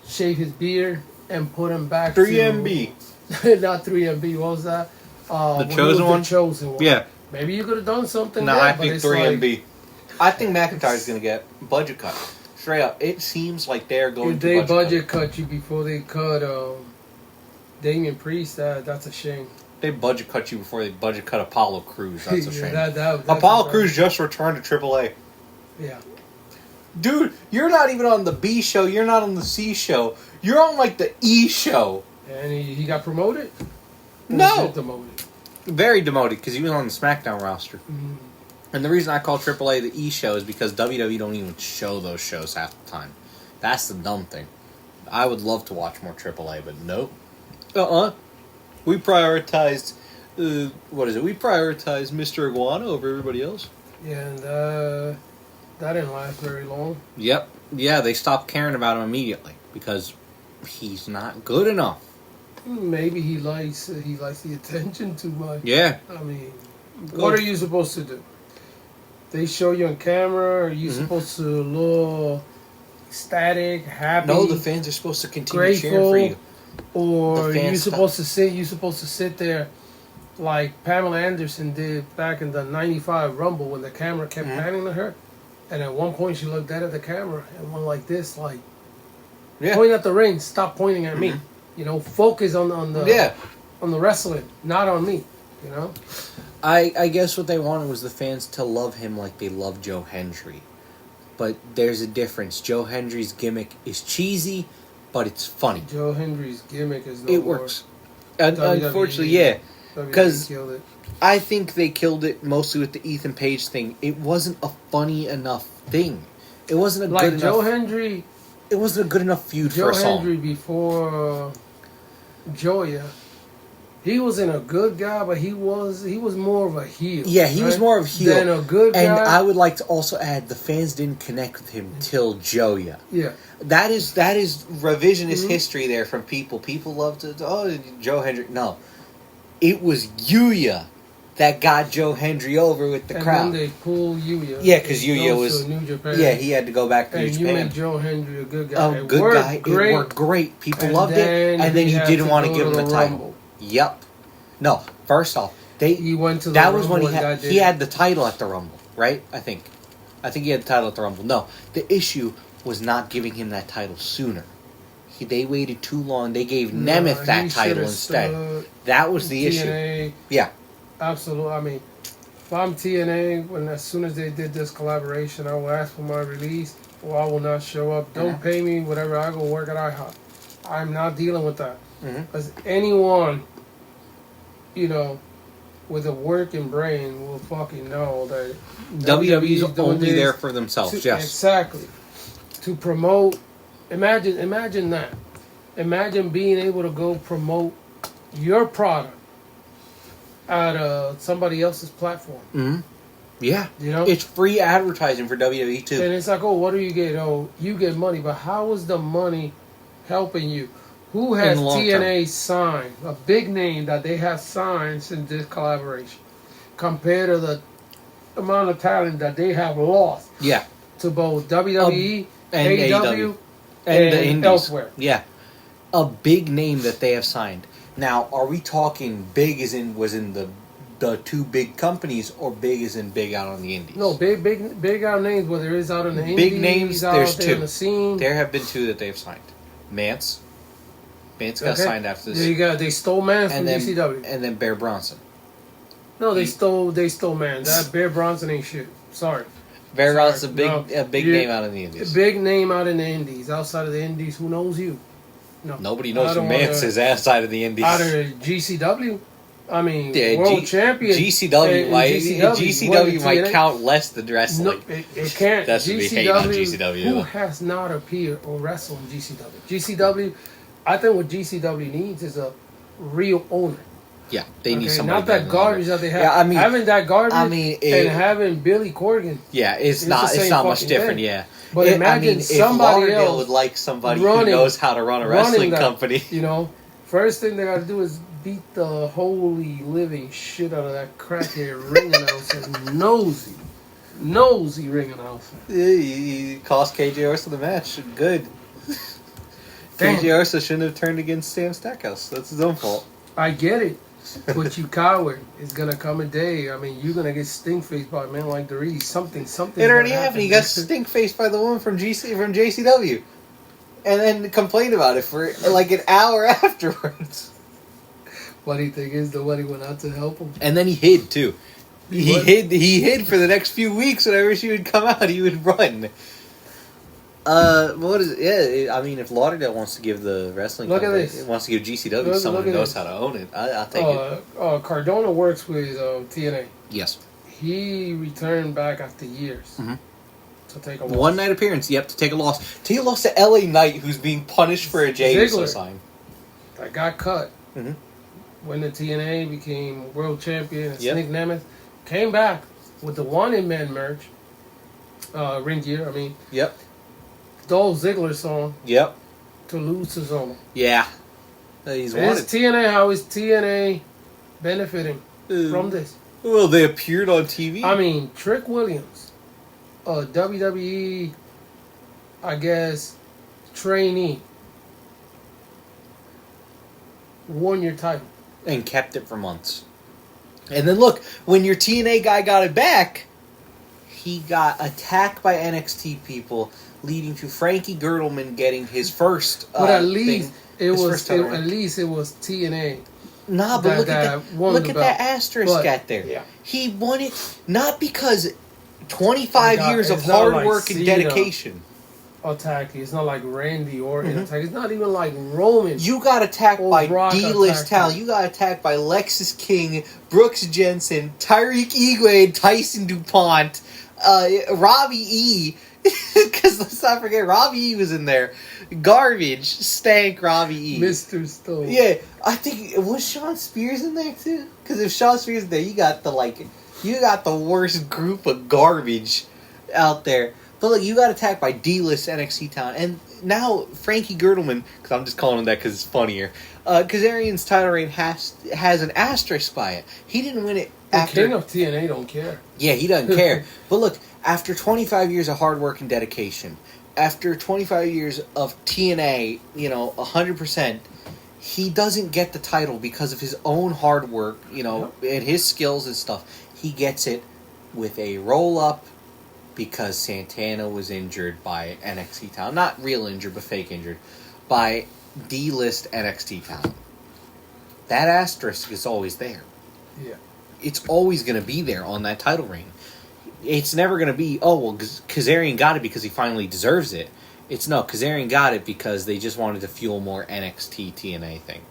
Shave his beard and put him back 3MB. Not 3MB. What was that? The Chosen One? The Chosen One. Yeah. Maybe you could have done something. No, there, I think 3MB. Like, I think McIntyre's going to get budget cut. Straight up. It seems like they're going to budget cut you before they cut Damian Priest. That's a shame. They budget cut you before they budget cut Apollo Crews. That's a shame. That's Apollo Crews just returned to AAA. Yeah. Dude, you're not even on the B show. You're not on the C show. You're on, like, the E show. And he got promoted? No. Demoted? Very demoted, because he was on the SmackDown roster. Mm-hmm. And the reason I call AAA the E show is because WWE don't even show those shows half the time. That's the dumb thing. I would love to watch more AAA, but nope. We prioritized, We prioritized Mr. Iguana over everybody else. Yeah, and that didn't last very long. Yep. Yeah, they stopped caring about him immediately because he's not good enough. Maybe he likes the attention too much. Yeah. I mean, what are you supposed to do? They show you on camera. Are you supposed to look ecstatic, happy? No, the fans are supposed to continue grateful, cheering for you. Or you supposed to sit? You supposed to sit there like Pamela Anderson did back in the '95 Rumble when the camera kept panning to her, and at one point she looked dead at the camera and went like this, like point at the ring. Stop pointing at me. You know, focus on the wrestling, not on me. You know. I guess what they wanted was the fans to love him like they love Joe Hendry. But there's a difference. Joe Hendry's gimmick is cheesy, but it's funny. Joe Hendry's gimmick is no It works. Unfortunately, yeah. Because I think they killed it mostly with the Ethan Page thing. It wasn't a funny enough thing. It wasn't a good enough... Joe Hendry... It wasn't a good enough feud for a song. Joe Hendry before Joya... He wasn't a good guy, but he was more of a heel. Yeah, he was more of a heel than a good guy. And I would like to also add, the fans didn't connect with him till Joya. Yeah, that is revisionist history there from people. People love to Joe Hendry. No, it was Yuya that got Joe Hendry over with the crowd. And then they pulled Yuya. Yeah, because Yuya was New Japan. Yeah, he had to go back to New Japan. And you made Joe Hendry a good guy. It worked great. People loved it, and then you didn't want to give him the title. Yep. No. First off, he went to the Rumble. That was when he had the title at the Rumble, right? I think he had the title at the Rumble. No, the issue was not giving him that title sooner. They waited too long. They gave Nemeth that title instead. That was the issue. Yeah. Absolutely. I mean, if I'm TNA, as soon as they did this collaboration, I will ask for my release, or I will not show up. Don't pay me, whatever. I go work at IHOP. I'm not dealing with that. Because anyone, with a working brain will fucking know that WWE's only there for themselves. Yes, exactly. To promote, imagine that. Imagine being able to go promote your product at somebody else's platform. Yeah, it's free advertising for WWE too. And it's like, what do you get? You get money, but how is the money helping you? Who has TNA signed? A big name that they have signed since this collaboration, compared to the amount of talent that they have lost. Yeah. To both WWE and AEW and the Indies. Elsewhere. Yeah. A big name that they have signed. Now, are we talking big as in was in the two big companies, or big as in big out on the Indies? No, big out names. Whether it's out on the Indies, big names. There's two. On the scene. There have been two that they've signed. Mance got signed after this. They stole Mance from GCW. And then Bear Bronson. No, they stole Mance. That Bear Bronson ain't shit. Sorry. Bear Bronson's a big name out in the Indies. Big name out in the Indies. Outside of the Indies, who knows you? No. Nobody knows who Mance is outside of the Indies. Out of GCW. I mean, world champion. GCW might count less than wrestling. No, it can't. That's what we hate on GCW. Who has not appeared or wrestled in GCW? I think what GCW needs is a real owner. Yeah, they need Okay, somebody. not that better garbage than that they have. Yeah, I mean, having that garbage and it, having Billy Corgan. yeah, it's the not same much fucking different. thing. Yeah, But imagine if somebody Lauderdale else would like somebody running- who knows how to run a wrestling that, company. You know, first thing they got to do is beat the holy living shit out of that crackhead ring announcer, nosy ring announcer. He cost KJ Orso the match. Good. Damn. KJ Orso shouldn't have turned against Sam Stackhouse. That's his own fault. I get it, but you coward. It's gonna come a day. I mean, you're gonna get stink faced by a man like Dorit. Something. It already happened. He got stink faced by the woman from JCW, and then complained about it for like an hour afterwards. Funny thing is, nobody went out to help him. And then he hid too. He What? hid for the next few weeks. Whenever she would come out, he would run. What is it? Yeah, I mean, if Lauderdale wants to give the wrestling Look at company, this. wants to give GCW someone who knows how to own it, I'll take it. Cardona works with TNA. Yes. He returned back after years to take a loss. One night appearance, yep, to take a loss. Take a loss to LA Knight, who's being punished for a Jey Uso Ziggler. sign. That got cut. Mhm. When the TNA became world champion, and Yep. Nick Nemeth came back with the Wanted Men merch, ring gear. I mean, Yep. Dolph Ziggler song Yep. to lose his own. Yeah. He's Is wanted. TNA? How is TNA benefiting from this? Well, they appeared on TV. I mean, Trick Williams, a WWE, I guess, trainee, won your title. And kept it for months. And then look, when your TNA guy got it back, he got attacked by NXT people, leading to Frankie Girdleman getting his first. But at least thing, it his was first title reign. at least it was TNA. Nah, but look at that. won Look the at belt. that asterisk But, at there. yeah. He won it not because 25 years of it's not hard like work and Cena dedication. Attack. It's not like Randy Orton attack. It's not even like Roman. You got attacked Or by Brock D-list attacked talent. him. You got attacked by Lexis King, Brooks Jensen, Tyreek Igwe, Tyson DuPont, Robbie E. Because let's not forget, Robbie E was in there. Garbage, stank Robbie E. Mr. Stone. Yeah, I think was Sean Spears in there too. Because if Sean Spears is there, you got the worst group of garbage out there. But look, you got attacked by D-list NXT talent, and now Frankie Girdleman, because I'm just calling him that because it's funnier. Kazarian's title reign has an asterisk by it. He didn't win it The after. king of TNA don't care. Yeah, he doesn't care. But look, after 25 years of hard work and dedication, after 25 years of TNA, 100%, he doesn't get the title because of his own hard work, and his skills and stuff. He gets it with a roll-up because Santana was injured by NXT talent. Not real injured, but fake injured. By D-list NXT talent. That asterisk is always there. Yeah. It's always going to be there on that title reign. It's never going to be, Kazarian got it because he finally deserves it. It's no, Kazarian got it because they just wanted to fuel more NXT TNA thing.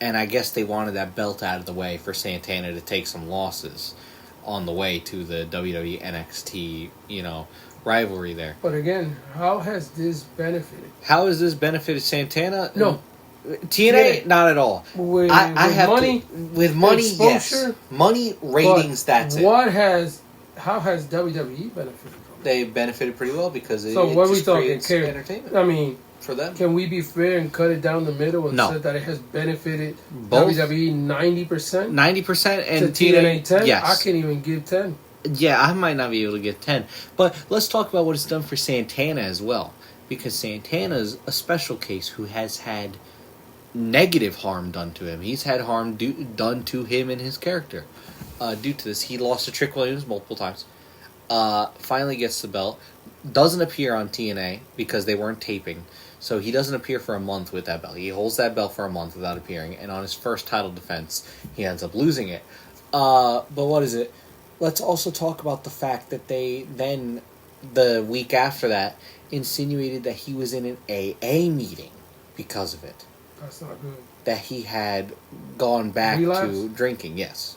And I guess they wanted that belt out of the way for Santana to take some losses on the way to the WWE NXT, rivalry there. But again, how has this benefited? How has this benefited Santana? No. TNA, not at all. With With money, exposure, yes. Money, ratings, that's it. How has WWE benefited from it? They benefited pretty well because it So what are we just talking? creates entertainment I mean, for them. can we be fair and cut it down the middle and No. say that it has benefited Both. WWE 90%? 90% and to TNA 10? Yes. I can't even give 10. Yeah, I might not be able to get 10. But let's talk about what it's done for Santana as well. Because Santana's a special case who has had negative harm done to him. He's had harm done to him and his character. Due to this, he lost to Trick Williams multiple times. Finally gets the belt. Doesn't appear on TNA because they weren't taping. So he doesn't appear for a month with that belt. He holds that belt for a month without appearing. And on his first title defense, he ends up losing it. But what is it? Let's also talk about the fact that they then, the week after that, insinuated that he was in an AA meeting because of it. That's not good. That he had gone back Relapse? to drinking, yes.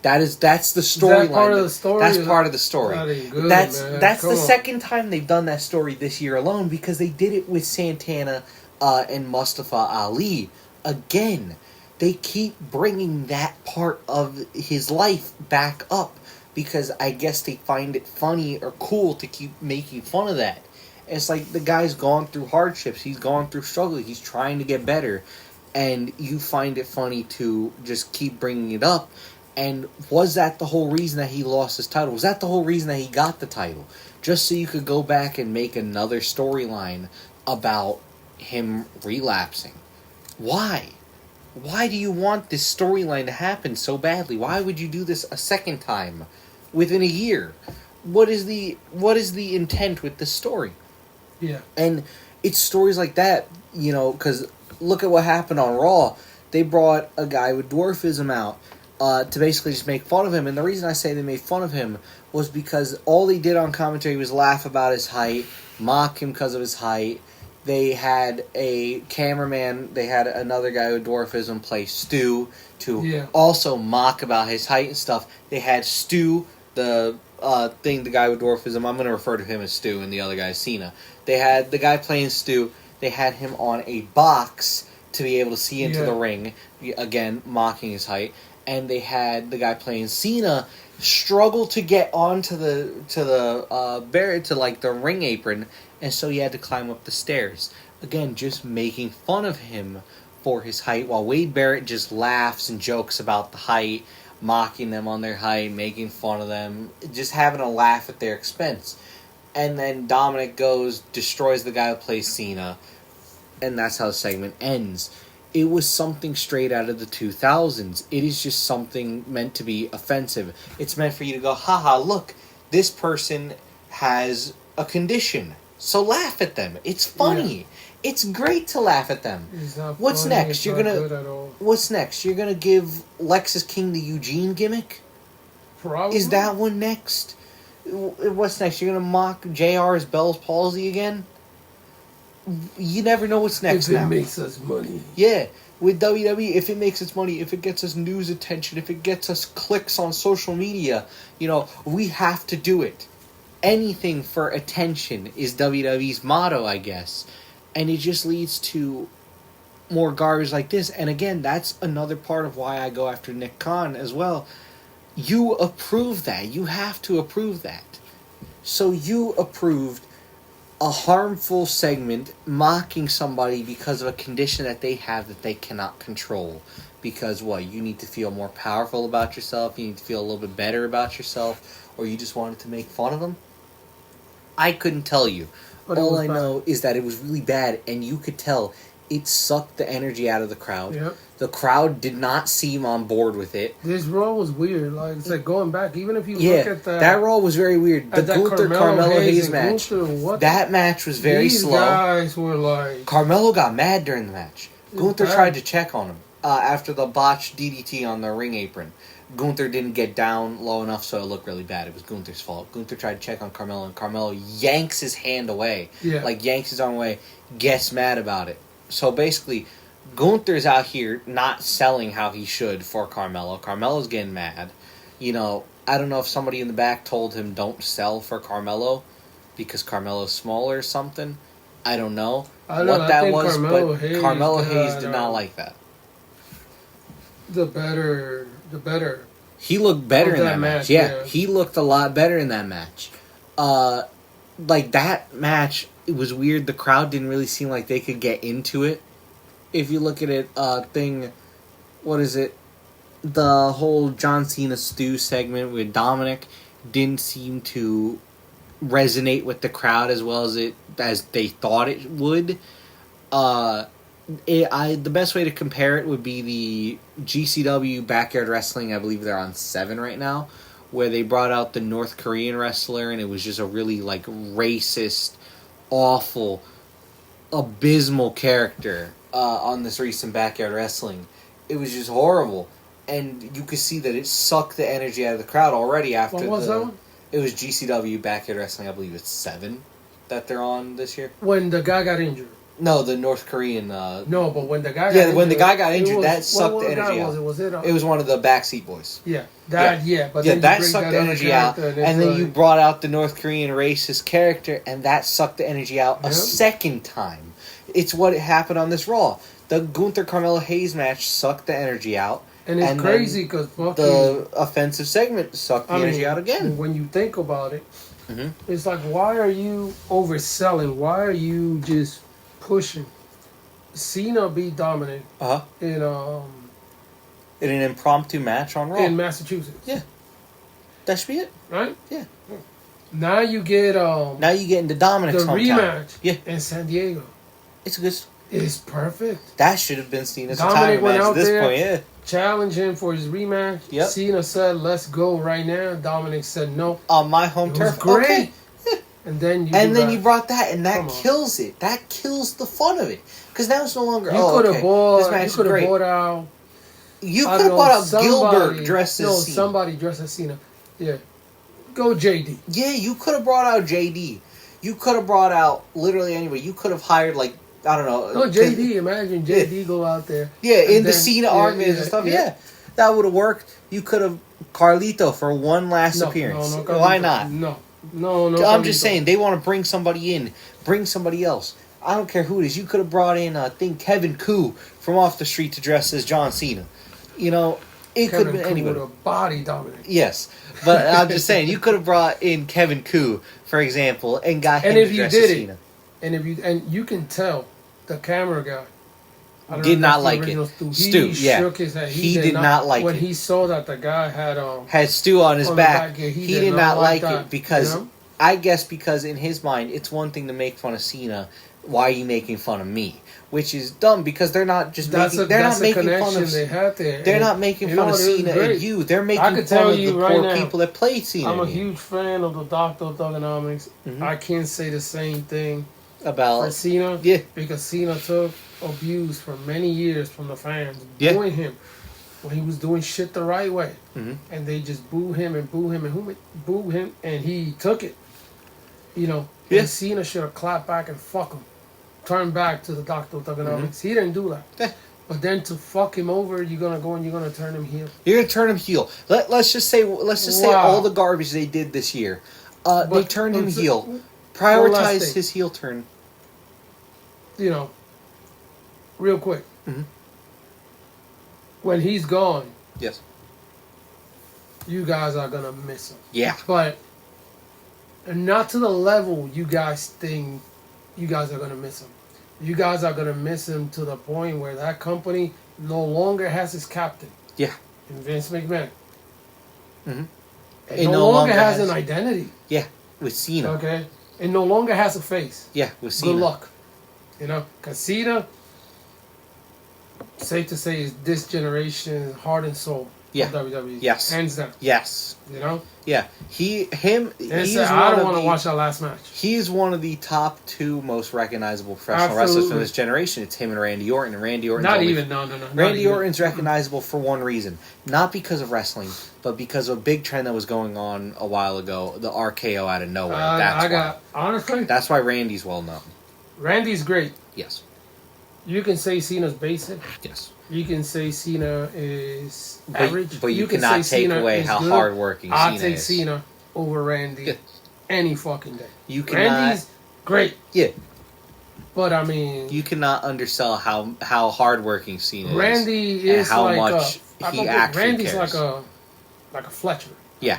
That's the storyline. Is that part of the story? That's part of the story. That ain't good, that's man. that's Come the on. second time they've done that story this year alone because they did it with Santana and Mustafa Ali again. they keep bringing that part of his life back up because I guess they find it funny or cool to keep making fun of that. It's like the guy's gone through hardships, he's gone through struggle, he's trying to get better, and you find it funny to just keep bringing it up. And was that the whole reason that he lost his title? Was that the whole reason that he got the title? Just so you could go back and make another storyline about him relapsing? Why? Why do you want this storyline to happen so badly? Why would you do this a second time within a year? What is the intent with this story? Yeah. And it's stories like that, because look at what happened on Raw. They brought a guy with dwarfism out to basically just make fun of him. And the reason I say they made fun of him was because all they did on commentary was laugh about his height, mock him because of his height. They had a cameraman, they had another guy with dwarfism play Stu to also mock about his height and stuff. They had Stu, the guy with dwarfism, I'm going to refer to him as Stu, and the other guy is Cena. They had the guy playing Stu, they had him on a box to be able to see into the ring, again, mocking his height. And they had the guy playing Cena struggle to get onto the ring apron, and so he had to climb up the stairs. Again, just making fun of him for his height, while Wade Barrett just laughs and jokes about the height, mocking them on their height, making fun of them, just having a laugh at their expense. And then Dominic goes, destroys the guy who plays Cena, and that's how the segment ends. It was something straight out of the 2000s. It is just something meant to be offensive. It's meant for you to go, haha, look, this person has a condition, so laugh at them. It's funny. Yeah. It's great to laugh at them. What's funny, next? What's next? You're gonna give Lexus King the Eugene gimmick? Probably. Is that one next? What's next? You're gonna mock JR's Bell's palsy again? You never know what's next now. If it makes us money. Yeah, with WWE, if it makes us money, if it gets us news attention, if it gets us clicks on social media, we have to do it. Anything for attention is WWE's motto, I guess. And it just leads to more garbage like this. And again, that's another part of why I go after Nick Khan as well. You approve that. You have to approve that. So you approved a harmful segment mocking somebody because of a condition that they have that they cannot control. Because you need to feel more powerful about yourself, you need to feel a little bit better about yourself, or you just wanted to make fun of them? I couldn't tell you. But all I know is that it was really bad, and you could tell it sucked the energy out of the crowd. Yep. The crowd did not seem on board with it. This Raw was weird. Like, it's like going back, even if you look at that Raw was very weird. The Gunther-Carmelo Hayes match. That match was very slow. These guys were like... Carmelo got mad during the match. Gunther tried to check on him after the botched DDT on the ring apron. Gunther didn't get down low enough, so it looked really bad. It was Gunther's fault. Gunther tried to check on Carmelo, and Carmelo yanks his hand away. Yeah. Like, yanks his arm away, gets mad about it. So basically, Gunther's out here not selling how he should for Carmelo. Carmelo's getting mad. I don't know if somebody in the back told him don't sell for Carmelo because Carmelo's smaller or something. I don't know what that was, but Carmelo Hayes did not like that. The better. He looked better in that match. Yeah, he looked a lot better in that match. That match, it was weird. The crowd didn't really seem like they could get into it. If you look at it, what is it? The whole John Cena Stu segment with Dominic didn't seem to resonate with the crowd as well as they thought it would. The best way to compare it would be the GCW Backyard Wrestling. I believe they're on 7 right now, where they brought out the North Korean wrestler, and it was just a really racist, awful, abysmal character on this recent Backyard Wrestling. It was just horrible, and you could see that it sucked the energy out of the crowd already after. What was that one? It was GCW Backyard Wrestling. I believe it's 7 that they're on this year. When the guy got injured. No, the North Korean... No, but when the guy got injured... when the guy got injured, that sucked the energy out. It was one of the Backseat Boys. Yeah, but then that sucked the energy out. And then you brought out the North Korean racist character, and that sucked the energy out a second time. It's what happened on this Raw. The Gunther Carmelo Hayes match sucked the energy out. And it's crazy because the offensive segment sucked the energy out again. When you think about it, it's like, why are you overselling? Why are you just pushing? Cena beat Dominic in an impromptu match on Raw in Massachusetts. Yeah, that should be it, right? Yeah. Now you get into Dominic's the rematch in San Diego. It's a good. It's perfect. That should have been Cena's retirement match at this point. Yeah. Challenge him for his rematch. Yep. Cena said, "Let's go right now." Dominic said, "No." On my home turf. Great. Okay. And then you brought that, and that kills it. That kills the fun of it, because now it's no longer. You could have bought out. You could have bought out Gilbert dressed as Cena. Somebody dressed as Cena. Yeah. Go JD. Yeah, you could have brought out JD. You could have brought out literally anybody. You could have hired I don't know. No, JD. Imagine JD go out there. Yeah, in the Cena arguments and stuff. Yeah. That would have worked. You could have Carlito for one last appearance. No, why not? No. I'm just saying, they want to bring somebody in. Bring somebody else. I don't care who it is. You could have brought in, Kevin Koo from off the street to dress as John Cena. It could have been anybody. With a body dominant. Yes. But I'm just saying, you could have brought in Kevin Koo, for example, and got him to dress as Cena. And you can tell the camera guy did not like it. Stu, shook his head. He did not like it. When he saw that the guy had Stu on his back, he did not like that, it because I guess because in his mind it's one thing to make fun of Cena. Why are you making fun of me? Which is dumb because they're not just making fun of. They had there. They're not making fun of Cena and you. They're making fun of the poor people that played Cena. I'm a huge fan of the Dr. Thugonomics. I can't say the same thing about Cena. Because Cena took abuse for many years from the fans booing him when he was doing shit the right way, and they just boo him, and he took it. And Cena should have clapped back and fuck him, turned back to the Dr. Thugonomics. He didn't do that. But then to fuck him over, you're gonna go and you're gonna turn him heel. You're gonna turn him heel. Let's just say all the garbage they did this year, they turned him heel. Prioritize his heel turn. Real quick. When he's gone, yes, you guys are gonna miss him. Yeah, but not to the level you guys think you guys are gonna miss him. You guys are gonna miss him to the point where that company no longer has his captain. Yeah, and Vince McMahon. It no longer has an identity. Yeah, with Cena. Okay, it no longer has a face. Yeah, with Cena. Good luck. Because Cena, safe to say, is this generation's heart and soul. Yeah. Of WWE. Yes. Hands down. Yes. Yeah. I don't want to watch that last match. He's one of the top two most recognizable professional wrestlers from this generation. It's him and Randy Orton. And Randy Orton's Randy Orton's recognizable for one reason. Not because of wrestling, but because of a big trend that was going on a while ago, the RKO out of nowhere. Honestly, that's why Randy's well known. Randy's great. Yes. You can say Cena's basic. Yes. You can say Cena is average. But you cannot take away how hardworking Cena is. I'll take Cena over Randy any fucking day. Randy's great. Yeah. But I mean, you cannot undersell how hardworking Cena is. Randy is how like much he actually Randy's cares. like a Fletcher. Yeah.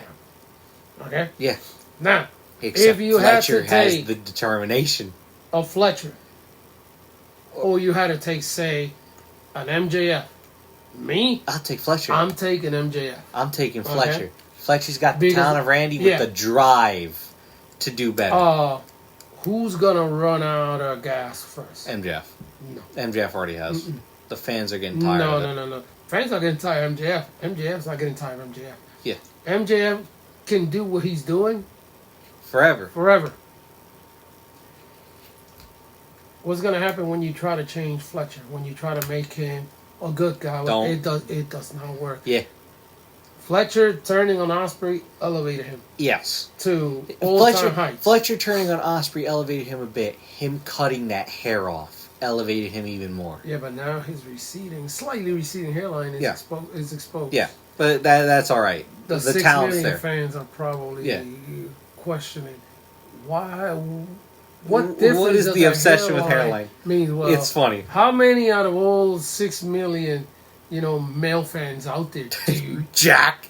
Okay. Yeah. Now, except if you Fletcher had to take has the determination. A Fletcher, or you had to take, say, an MJF. Me? I'll take Fletcher. I'm taking MJF. I'm taking Fletcher. Okay. Fletcher's got the talent of Randy with the drive to do better. Who's gonna run out of gas first? MJF. No. MJF already has. The fans are getting tired of it. No. Fans are getting tired of MJF. MJF's not getting tired of MJF. Yeah. MJF can do what he's doing forever. What's gonna happen when you try to change Fletcher? When you try to make him a good guy? It does not work. Yeah. Fletcher turning on Ospreay elevated him. Yes. To all-time heights. Fletcher turning on Ospreay elevated him a bit. Him cutting that hair off elevated him even more. Yeah, but now his slightly receding hairline is exposed. Yeah, but that's all right. The 6 talent's million there. fans are probably questioning why What difference What is does the a obsession with hairline? mean? Well, It's funny. How many out of all 6 million, male fans out there, dude, Jack.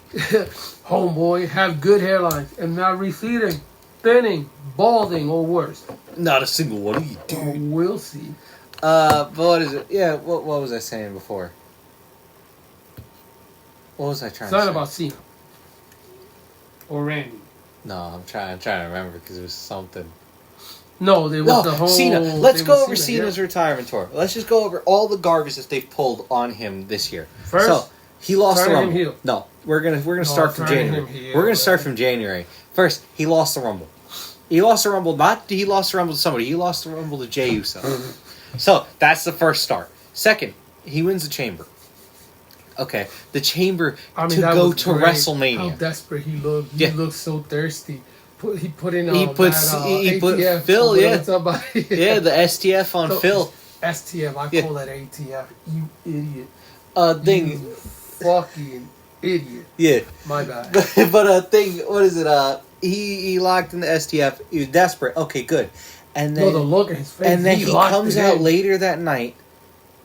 homeboy, have good hairlines and not receding, thinning, balding, or worse? Not a single one of you, dude. We'll see. But what is it? Yeah, what was I saying before? What was I trying to say? Something about Cena. Or Randy. No, I'm trying to remember because it was something. No, they was the whole Cena. Let's go over Cena, Cena's retirement tour. Let's just go over all the garbage that they've pulled on him this year. First, so he lost the turning Rumble. him heel. No, we're gonna start from turning January. him heel, We're gonna start from January. First, he lost the Rumble. He lost the Rumble. He lost the Rumble to somebody. He lost the Rumble to Jey Uso. So that's the first start. Second, he wins the Chamber. Okay, the Chamber to go to great. WrestleMania. How desperate he looked. He looked so thirsty. He put in he put ATF, Phil, yeah. Yeah, the STF on Phil. STF, I call that ATF. You idiot. Thing. You fucking idiot. Yeah. My bad. But thing, what is it? He locked in the STF. He was desperate. Okay, good. And then the look at his face. And then he comes out later that night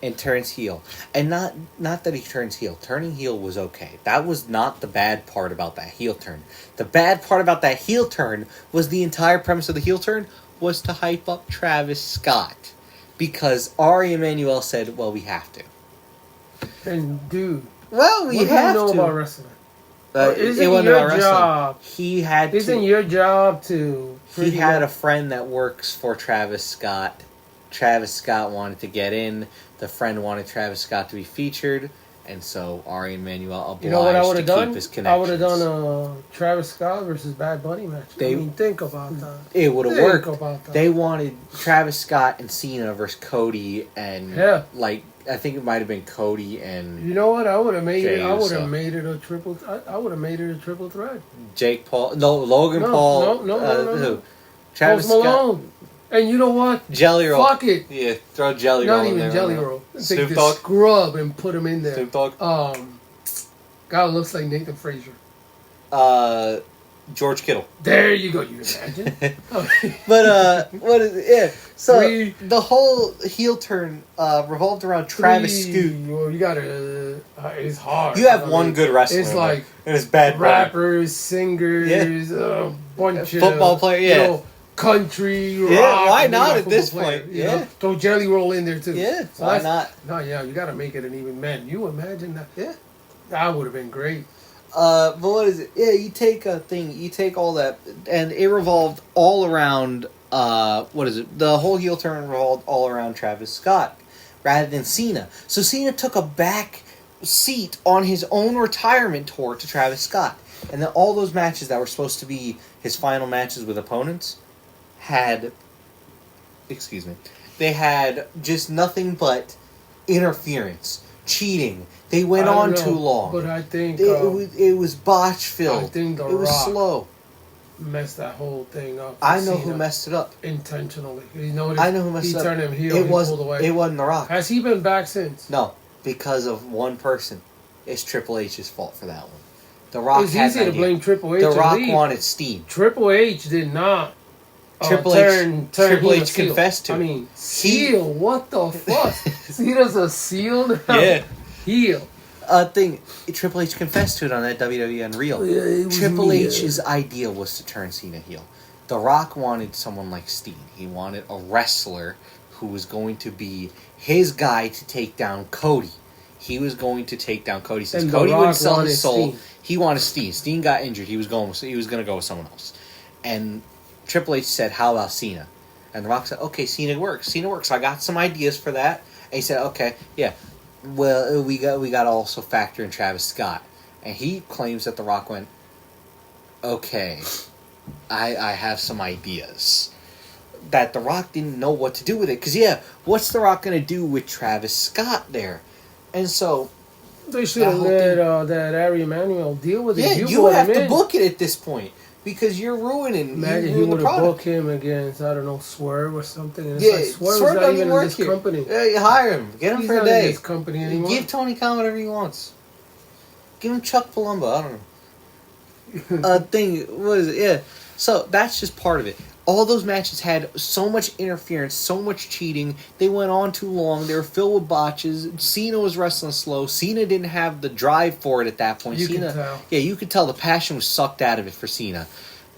and turns heel. And not that he turns heel. Turning heel was okay. That was not the bad part about that heel turn. The bad part about that heel turn was the entire premise of the heel turn was to hype up Travis Scott. Because Ari Emanuel said, well, we have to. And dude. Well, we have to. What do you know about wrestling? Isn't your job? He had. Isn't your job to? He had a friend that works for Travis Scott. Travis Scott wanted to get in. The friend wanted Travis Scott to be featured, and so Ari Emanuel obliged to keep his connections. I would have done a Travis Scott versus Bad Bunny match. Think about that. It would have worked. About that. They wanted Travis Scott and Cena versus Cody and I think it might have been Cody and. You know what? I would have made it. I would have made it a triple. I would have made it a triple threat. Jake Paul, Logan Paul, no. Travis Post Malone. Scott. And you know what? Jelly roll. Fuck it. Yeah, throw jelly roll in there. Not even jelly roll. Snoop Take Dogg. The scrub and put him in there. Snoop Dogg. Guy looks like Nathan Frazier. George Kittle. There you go. You imagine. But what is it? Yeah. So the whole heel turn revolved around Travis Scoot. Well, you gotta. It's hard. You have one good wrestler. It's like and it's bad rappers, singers, bunch of football player. Country, rock. Yeah, why not at this point? You know? Throw Jelly Roll in there too. Yeah, so why not? No, you gotta make it an even man. You imagine that? Yeah, that would have been great. But what is it? Yeah, you take a thing, you take all that, and it revolved all around. What is it? The whole heel turn revolved all around Travis Scott, rather than Cena. So Cena took a back seat on his own retirement tour to Travis Scott, and then all those matches that were supposed to be his final matches with opponents. They had just nothing but interference, cheating. They went on too long. But I think it was botch filled. I think it was slow. Messed that whole thing up. I know who messed it up intentionally. I know who messed it up. He turned him heel. It wasn't The Rock. Has he been back since? No, because of one person. It's Triple H's fault for that one. The Rock. It's easy to blame Triple H. The Rock wanted Steam. Triple H did not. Triple H confessed to it. I mean, seal. What the fuck? Cena's a seal now? Yeah. Heel. Triple H confessed to it on that WWE Unreal. Yeah, Triple H's idea was to turn Cena heel. The Rock wanted someone like Steen. He wanted a wrestler who was going to be his guy to take down Cody. He was going to take down Cody since Cody wouldn't sell his soul. Steen. He wanted Steen. Steen got injured. He was going to go with someone else. And Triple H said, "How about Cena?" And The Rock said, "Okay, Cena works. Cena works. I got some ideas for that." And he said, "Okay, yeah. Well, we got to also factor in Travis Scott." And he claims that The Rock went, "Okay, I have some ideas." That The Rock didn't know what to do with it. Because, what's The Rock going to do with Travis Scott there? And so... They should have let that Ari Emanuel deal with it. Yeah, you have to book it at this point. Because you're ruining... Imagine he would have booked him against, I don't know, Swerve or something. And it's like, Swerve's not even in this company. Yeah, you hire him. Get him for a day. He's not in this company anymore. Give Tony Khan whatever he wants. Give him Chuck Palumbo. I don't know. What is it? Yeah. So, that's just part of it. All those matches had so much interference, so much cheating. They went on too long. They were filled with botches. Cena was wrestling slow. Cena didn't have the drive for it at that point. You Cena, can tell. Yeah, you could tell the passion was sucked out of it for Cena.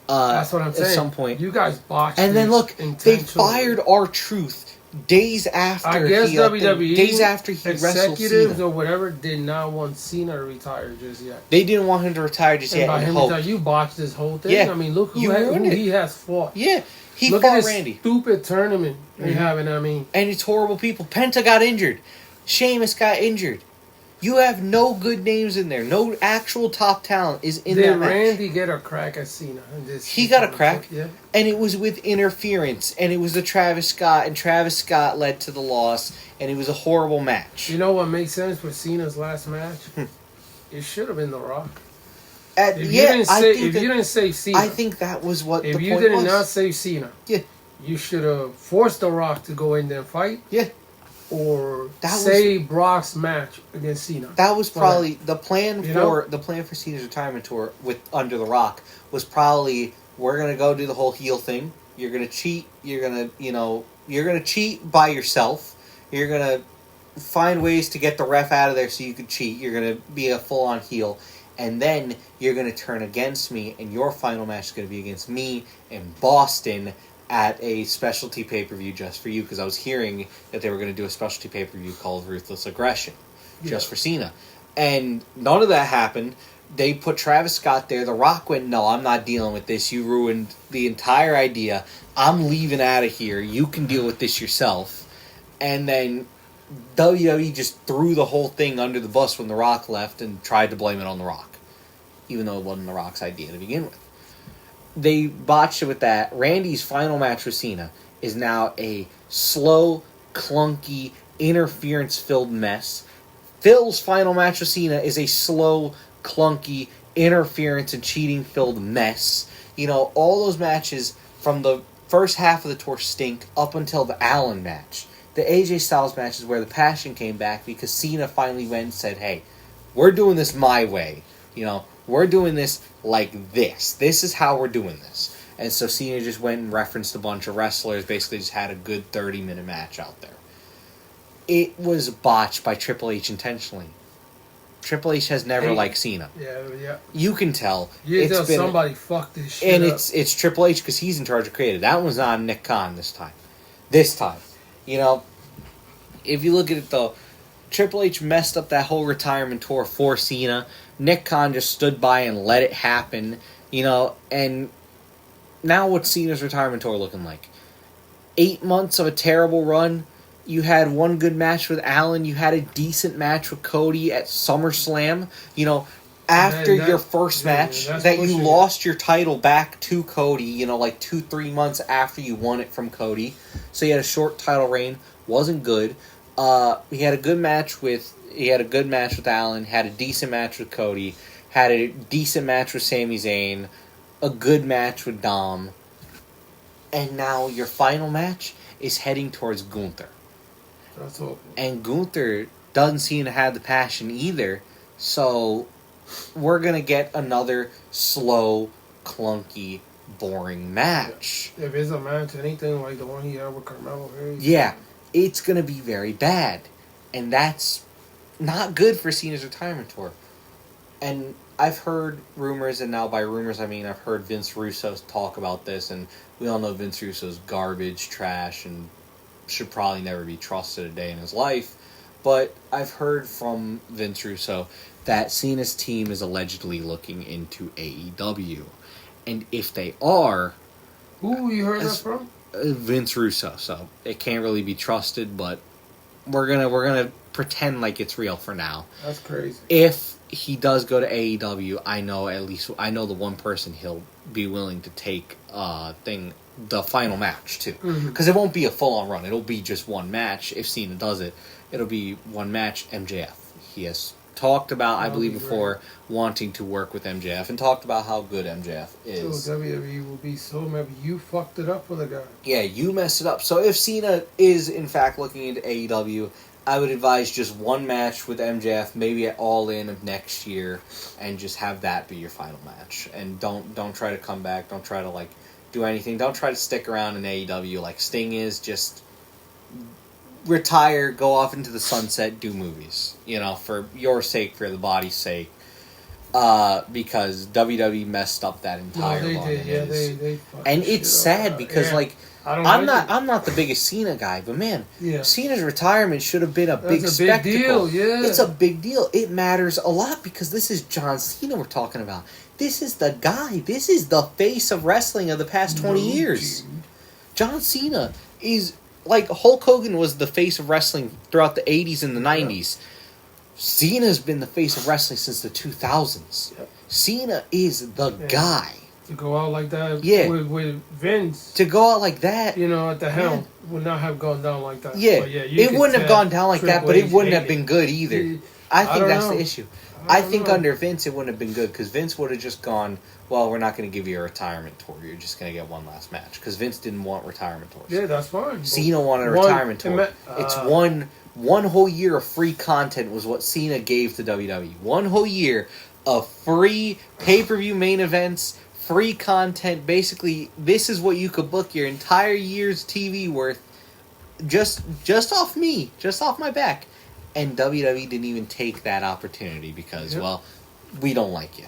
That's what I'm saying. At some point. You guys botched And then look, they fired R-Truth days after. I guess WWE days after he wrestled executives Cena. or whatever did not want Cena to retire just yet. They didn't want him to retire just yet. By him retire, you botched this whole thing. Yeah. I mean, look who he has fought. Yeah, he look fought at this Randy. Stupid tournament they having. I mean, and it's horrible people. Penta got injured. Sheamus got injured. You have no good names in there. No actual top talent is in that match. Did Randy get a crack at Cena? He got a crack. Yeah. And it was with interference. And it was the Travis Scott. And Travis Scott led to the loss. And it was a horrible match. You know what makes sense for Cena's last match? It should have been The Rock. If you didn't say Cena, I think that was what the point was. If you did not say Cena, yeah, you should have forced The Rock to go in there and fight. Yeah. Or Brock's match against Cena. That was probably the plan for Cena's retirement tour with Under the Rock was probably we're gonna go do the whole heel thing. You're gonna cheat. You're gonna cheat by yourself. You're gonna find ways to get the ref out of there so you can cheat. You're gonna be a full on heel, and then you're gonna turn against me, and your final match is gonna be against me in Boston at a specialty pay-per-view just for you, because I was hearing that they were going to do a specialty pay-per-view called Ruthless Aggression just for Cena. And none of that happened. They put Travis Scott there. The Rock went, no, I'm not dealing with this. You ruined the entire idea. I'm leaving out of here. You can deal with this yourself. And then WWE just threw the whole thing under the bus when The Rock left and tried to blame it on The Rock, even though it wasn't The Rock's idea to begin with. They botched it with that. Randy's final match with Cena is now a slow, clunky, interference-filled mess. Phil's final match with Cena is a slow, clunky, interference and cheating-filled mess. You know, all those matches from the first half of the tour stink up until the Allen match. The AJ Styles match is where the passion came back because Cena finally went and said, hey, we're doing this my way. You know, we're doing this like this. This is how we're doing this. And so Cena just went and referenced a bunch of wrestlers, basically just had a good 30-minute match out there. It was botched by Triple H intentionally. Triple H has never liked Cena. Yeah. You can tell. Somebody fucked this shit and up. It's Triple H because he's in charge of creative. That one's not Nick Khan this time. You know, if you look at it though, Triple H messed up that whole retirement tour for Cena. Nick Khan just stood by and let it happen, you know, and now what's Cena's retirement tour looking like? 8 months of a terrible run. You had one good match with Allen. You had a decent match with Cody at SummerSlam. You know, after your first match, that you lost your title back to Cody, you know, like 2-3 months after you won it from Cody. So you had a short title reign. Wasn't good. He had a good match with Allen, had a decent match with Cody, had a decent match with Sami Zayn, a good match with Dom, and now your final match is heading towards Gunther. That's all. And Gunther doesn't seem to have the passion either, so we're going to get another slow, clunky, boring match. If it's a match, anything like the one he had with Carmelo Hayes. Yeah. It's going to be very bad. And that's not good for Cena's retirement tour. And I've heard rumors, and now by rumors I mean I've heard Vince Russo talk about this, and we all know Vince Russo's garbage, trash, and should probably never be trusted a day in his life. But I've heard from Vince Russo that Cena's team is allegedly looking into AEW. And if they are... Who you heard that from? Vince Russo, so it can't really be trusted, but we're gonna pretend like it's real for now. That's crazy. If he does go to AEW, I know the one person he'll be willing to take the final match too, because it won't be a full on run. It'll be just one match. If Cena does it, it'll be one match. MJF. He has talked about, I believe before, wanting to work with MJF and talked about how good MJF is. So WWE will be so mad. You fucked it up for the guy. Yeah, you messed it up. So if Cena is in fact looking into AEW, I would advise just one match with MJF, maybe at All In of next year, and just have that be your final match. And don't try to come back. Don't try to do anything. Don't try to stick around in AEW like Sting is. Just retire, go off into the sunset, do movies. You know, for your sake, for the body's sake. Because WWE messed up that entire run. They did. Yeah, they and it's sad because I'm not the biggest Cena guy, but man, Cena's retirement should have been a big spectacle. Big deal, yeah. It's a big deal. It matters a lot because this is John Cena we're talking about. This is the guy. This is the face of wrestling of the past 20 years. Dude. John Cena is like Hulk Hogan was the face of wrestling throughout the 80s and the 90s. Cena's been the face of wrestling since the 2000s. Yep. Cena is the guy. To go out like that with Vince. To go out like that. You know, at the helm would not have gone down like that. Yeah, it wouldn't have gone down like that, but it wouldn't have been good either. I think that's the issue. I think under Vince it wouldn't have been good because Vince would have just gone, well, we're not going to give you a retirement tour. You're just going to get one last match. Because Vince didn't want retirement tours. Yeah, that's fine. Cena wanted a retirement tour. It's one whole year of free content was what Cena gave to WWE. One whole year of free pay-per-view main events, free content. Basically, this is what you could book your entire year's TV worth just off me, just off my back. And WWE didn't even take that opportunity because, well, we don't like you.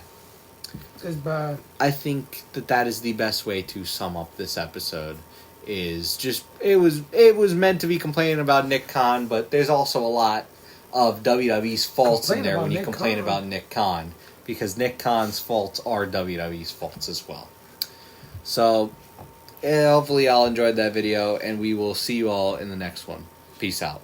It's bad. I think that is the best way to sum up this episode. Is just it was meant to be complaining about Nick Khan, but there's also a lot of WWE's faults in there when you complain about Nick Khan, because Nick Khan's faults are WWE's faults as well. So, hopefully y'all enjoyed that video, and we will see you all in the next one. Peace out.